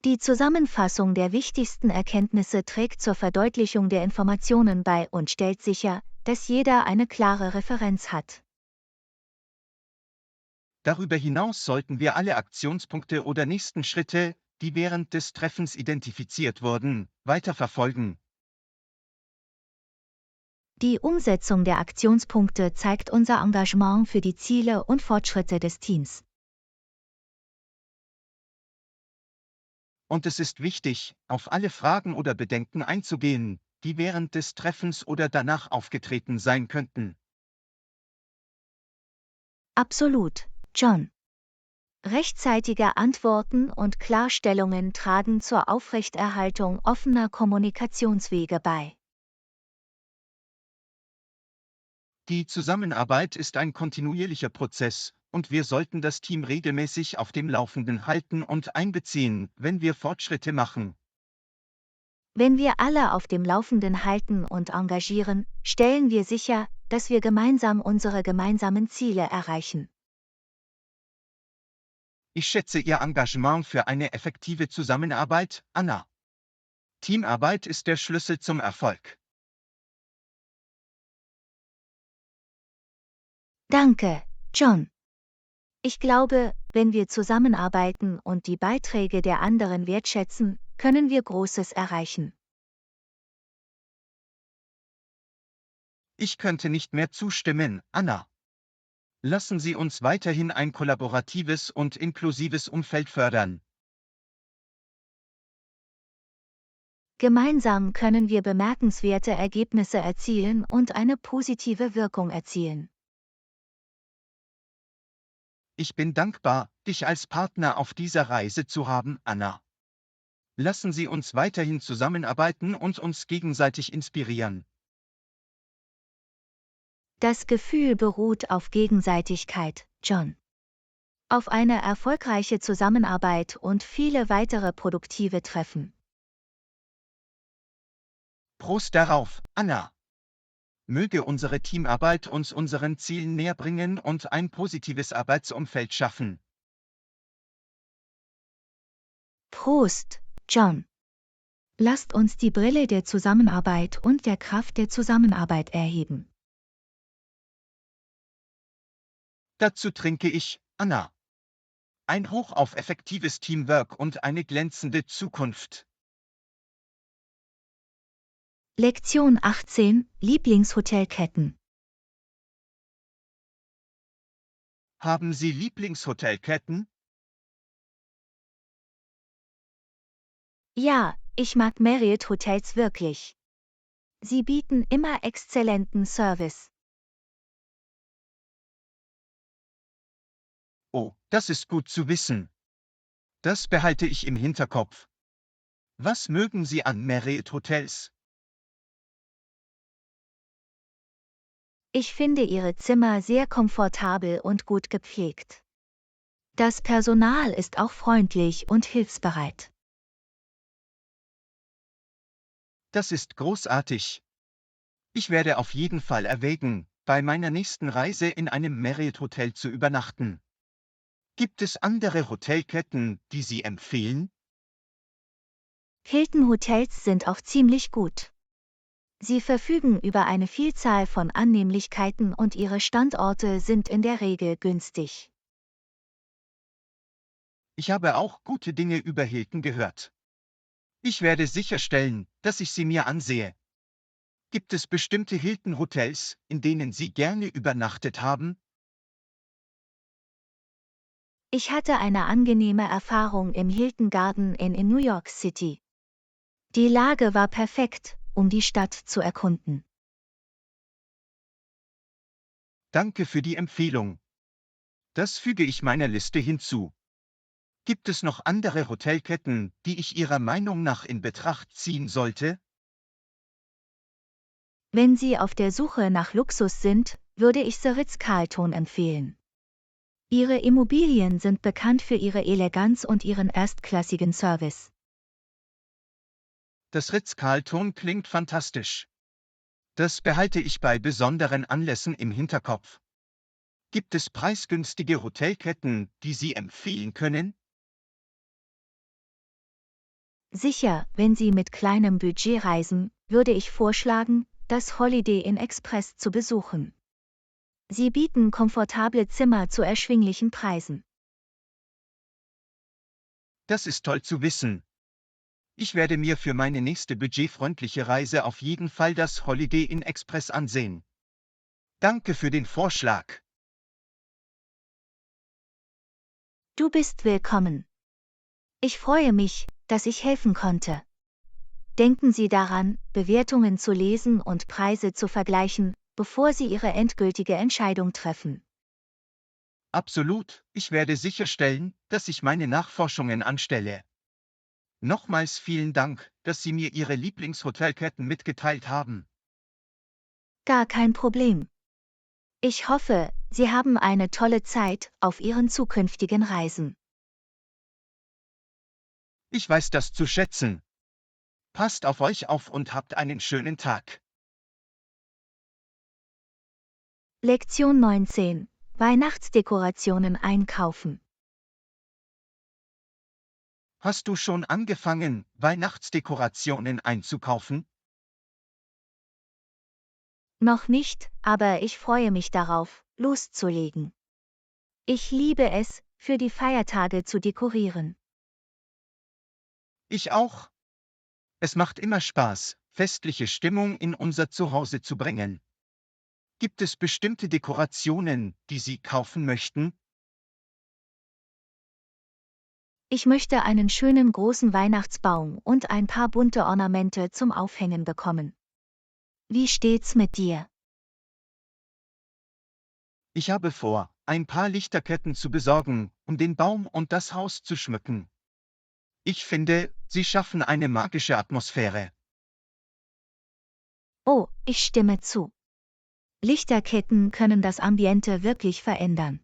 Die Zusammenfassung der wichtigsten Erkenntnisse trägt zur Verdeutlichung der Informationen bei und stellt sicher, dass jeder eine klare Referenz hat. Darüber hinaus sollten wir alle Aktionspunkte oder nächsten Schritte, die während des Treffens identifiziert wurden, weiterverfolgen. Die Umsetzung der Aktionspunkte zeigt unser Engagement für die Ziele und Fortschritte des Teams. Und es ist wichtig, auf alle Fragen oder Bedenken einzugehen, die während des Treffens oder danach aufgetreten sein könnten. Absolut, John. Rechtzeitige Antworten und Klarstellungen tragen zur Aufrechterhaltung offener Kommunikationswege bei. Die Zusammenarbeit ist ein kontinuierlicher Prozess, und wir sollten das Team regelmäßig auf dem Laufenden halten und einbeziehen, wenn wir Fortschritte machen. Wenn wir alle auf dem Laufenden halten und engagieren, stellen wir sicher, dass wir gemeinsam unsere gemeinsamen Ziele erreichen. Ich schätze Ihr Engagement für eine effektive Zusammenarbeit, Anna. Teamarbeit ist der Schlüssel zum Erfolg. Danke, John. Ich glaube, wenn wir zusammenarbeiten und die Beiträge der anderen wertschätzen, können wir Großes erreichen. Ich könnte nicht mehr zustimmen, Anna. Lassen Sie uns weiterhin ein kollaboratives und inklusives Umfeld fördern. Gemeinsam können wir bemerkenswerte Ergebnisse erzielen und eine positive Wirkung erzielen. Ich bin dankbar, dich als Partner auf dieser Reise zu haben, Anna. Lassen Sie uns weiterhin zusammenarbeiten und uns gegenseitig inspirieren. Das Gefühl beruht auf Gegenseitigkeit, John. Auf eine erfolgreiche Zusammenarbeit und viele weitere produktive Treffen. Prost darauf, Anna. Möge unsere Teamarbeit uns unseren Zielen näher bringen und ein positives Arbeitsumfeld schaffen. Prost, John. Lasst uns die Brille der Zusammenarbeit und der Kraft der Zusammenarbeit erheben. Dazu trinke ich, Anna. Ein Hoch auf effektives Teamwork und eine glänzende Zukunft. Lektion 18: Lieblingshotelketten. Haben Sie Lieblingshotelketten? Ja, ich mag Marriott Hotels wirklich. Sie bieten immer exzellenten Service. Oh, das ist gut zu wissen. Das behalte ich im Hinterkopf. Was mögen Sie an Marriott Hotels? Ich finde ihre Zimmer sehr komfortabel und gut gepflegt. Das Personal ist auch freundlich und hilfsbereit. Das ist großartig. Ich werde auf jeden Fall erwägen, bei meiner nächsten Reise in einem Marriott Hotel zu übernachten. Gibt es andere Hotelketten, die Sie empfehlen? Hilton Hotels sind auch ziemlich gut. Sie verfügen über eine Vielzahl von Annehmlichkeiten und ihre Standorte sind in der Regel günstig. Ich habe auch gute Dinge über Hilton gehört. Ich werde sicherstellen, dass ich sie mir ansehe. Gibt es bestimmte Hilton-Hotels, in denen Sie gerne übernachtet haben? Ich hatte eine angenehme Erfahrung im Hilton Garden Inn in New York City. Die Lage war perfekt, um die Stadt zu erkunden. Danke für die Empfehlung. Das füge ich meiner Liste hinzu. Gibt es noch andere Hotelketten, die ich Ihrer Meinung nach in Betracht ziehen sollte? Wenn Sie auf der Suche nach Luxus sind, würde ich The Ritz-Carlton empfehlen. Ihre Immobilien sind bekannt für ihre Eleganz und ihren erstklassigen Service. Das Ritz-Carlton klingt fantastisch. Das behalte ich bei besonderen Anlässen im Hinterkopf. Gibt es preisgünstige Hotelketten, die Sie empfehlen können? Sicher, wenn Sie mit kleinem Budget reisen, würde ich vorschlagen, das Holiday Inn Express zu besuchen. Sie bieten komfortable Zimmer zu erschwinglichen Preisen. Das ist toll zu wissen. Ich werde mir für meine nächste budgetfreundliche Reise auf jeden Fall das Holiday Inn Express ansehen. Danke für den Vorschlag. Du bist willkommen. Ich freue mich, dass ich helfen konnte. Denken Sie daran, Bewertungen zu lesen und Preise zu vergleichen, bevor Sie Ihre endgültige Entscheidung treffen. Absolut, ich werde sicherstellen, dass ich meine Nachforschungen anstelle. Nochmals vielen Dank, dass Sie mir Ihre Lieblingshotelketten mitgeteilt haben. Gar kein Problem. Ich hoffe, Sie haben eine tolle Zeit auf Ihren zukünftigen Reisen. Ich weiß das zu schätzen. Passt auf euch auf und habt einen schönen Tag. Lektion 19. Weihnachtsdekorationen einkaufen. Hast du schon angefangen, Weihnachtsdekorationen einzukaufen? Noch nicht, aber ich freue mich darauf, loszulegen. Ich liebe es, für die Feiertage zu dekorieren. Ich auch. Es macht immer Spaß, festliche Stimmung in unser Zuhause zu bringen. Gibt es bestimmte Dekorationen, die Sie kaufen möchten? Ich möchte einen schönen großen Weihnachtsbaum und ein paar bunte Ornamente zum Aufhängen bekommen. Wie steht's mit dir? Ich habe vor, ein paar Lichterketten zu besorgen, um den Baum und das Haus zu schmücken. Ich finde, sie schaffen eine magische Atmosphäre. Oh, ich stimme zu. Lichterketten können das Ambiente wirklich verändern.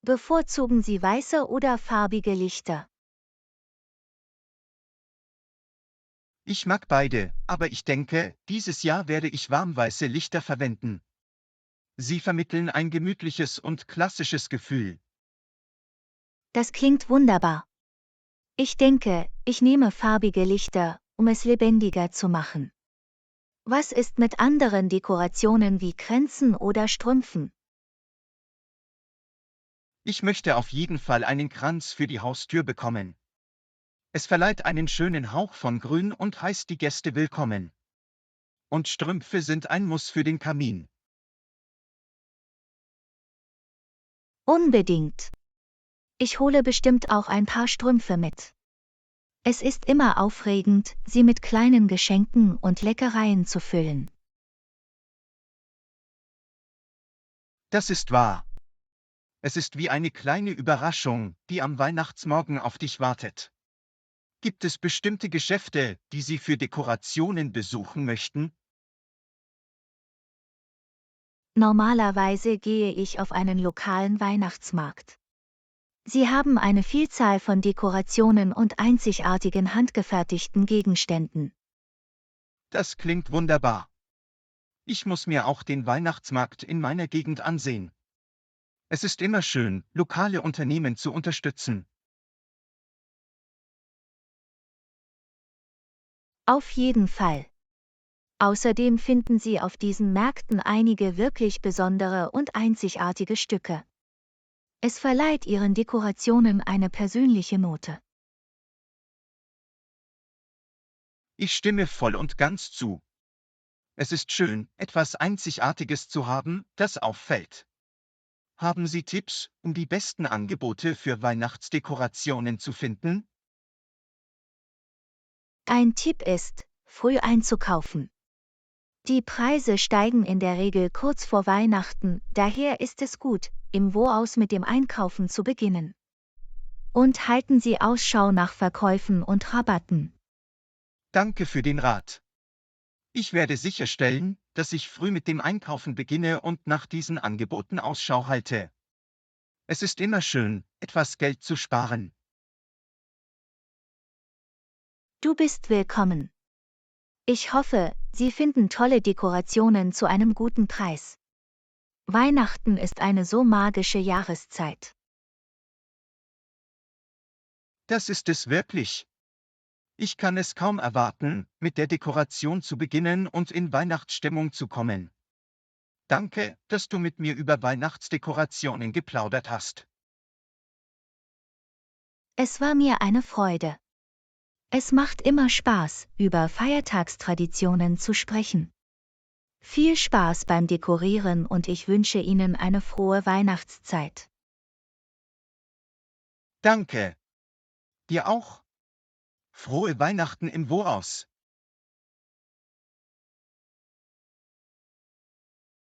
Bevorzugen Sie weiße oder farbige Lichter? Ich mag beide, aber ich denke, dieses Jahr werde ich warmweiße Lichter verwenden. Sie vermitteln ein gemütliches und klassisches Gefühl. Das klingt wunderbar. Ich denke, ich nehme farbige Lichter, um es lebendiger zu machen. Was ist mit anderen Dekorationen wie Kränzen oder Strümpfen? Ich möchte auf jeden Fall einen Kranz für die Haustür bekommen. Es verleiht einen schönen Hauch von Grün und heißt die Gäste willkommen. Und Strümpfe sind ein Muss für den Kamin. Unbedingt. Ich hole bestimmt auch ein paar Strümpfe mit. Es ist immer aufregend, sie mit kleinen Geschenken und Leckereien zu füllen. Das ist wahr. Es ist wie eine kleine Überraschung, die am Weihnachtsmorgen auf dich wartet. Gibt es bestimmte Geschäfte, die Sie für Dekorationen besuchen möchten? Normalerweise gehe ich auf einen lokalen Weihnachtsmarkt. Sie haben eine Vielzahl von Dekorationen und einzigartigen handgefertigten Gegenständen. Das klingt wunderbar. Ich muss mir auch den Weihnachtsmarkt in meiner Gegend ansehen. Es ist immer schön, lokale Unternehmen zu unterstützen. Auf jeden Fall. Außerdem finden Sie auf diesen Märkten einige wirklich besondere und einzigartige Stücke. Es verleiht Ihren Dekorationen eine persönliche Note. Ich stimme voll und ganz zu. Es ist schön, etwas Einzigartiges zu haben, das auffällt. Haben Sie Tipps, um die besten Angebote für Weihnachtsdekorationen zu finden? Ein Tipp ist, früh einzukaufen. Die Preise steigen in der Regel kurz vor Weihnachten, daher ist es gut, im Voraus mit dem Einkaufen zu beginnen. Und halten Sie Ausschau nach Verkäufen und Rabatten. Danke für den Rat. Ich werde sicherstellen, dass ich früh mit dem Einkaufen beginne und nach diesen Angeboten Ausschau halte. Es ist immer schön, etwas Geld zu sparen. Du bist willkommen. Ich hoffe, Sie finden tolle Dekorationen zu einem guten Preis. Weihnachten ist eine so magische Jahreszeit. Das ist es wirklich. Ich kann es kaum erwarten, mit der Dekoration zu beginnen und in Weihnachtsstimmung zu kommen. Danke, dass du mit mir über Weihnachtsdekorationen geplaudert hast. Es war mir eine Freude. Es macht immer Spaß, über Feiertagstraditionen zu sprechen. Viel Spaß beim Dekorieren und ich wünsche Ihnen eine frohe Weihnachtszeit. Danke. Dir auch. Frohe Weihnachten im Voraus.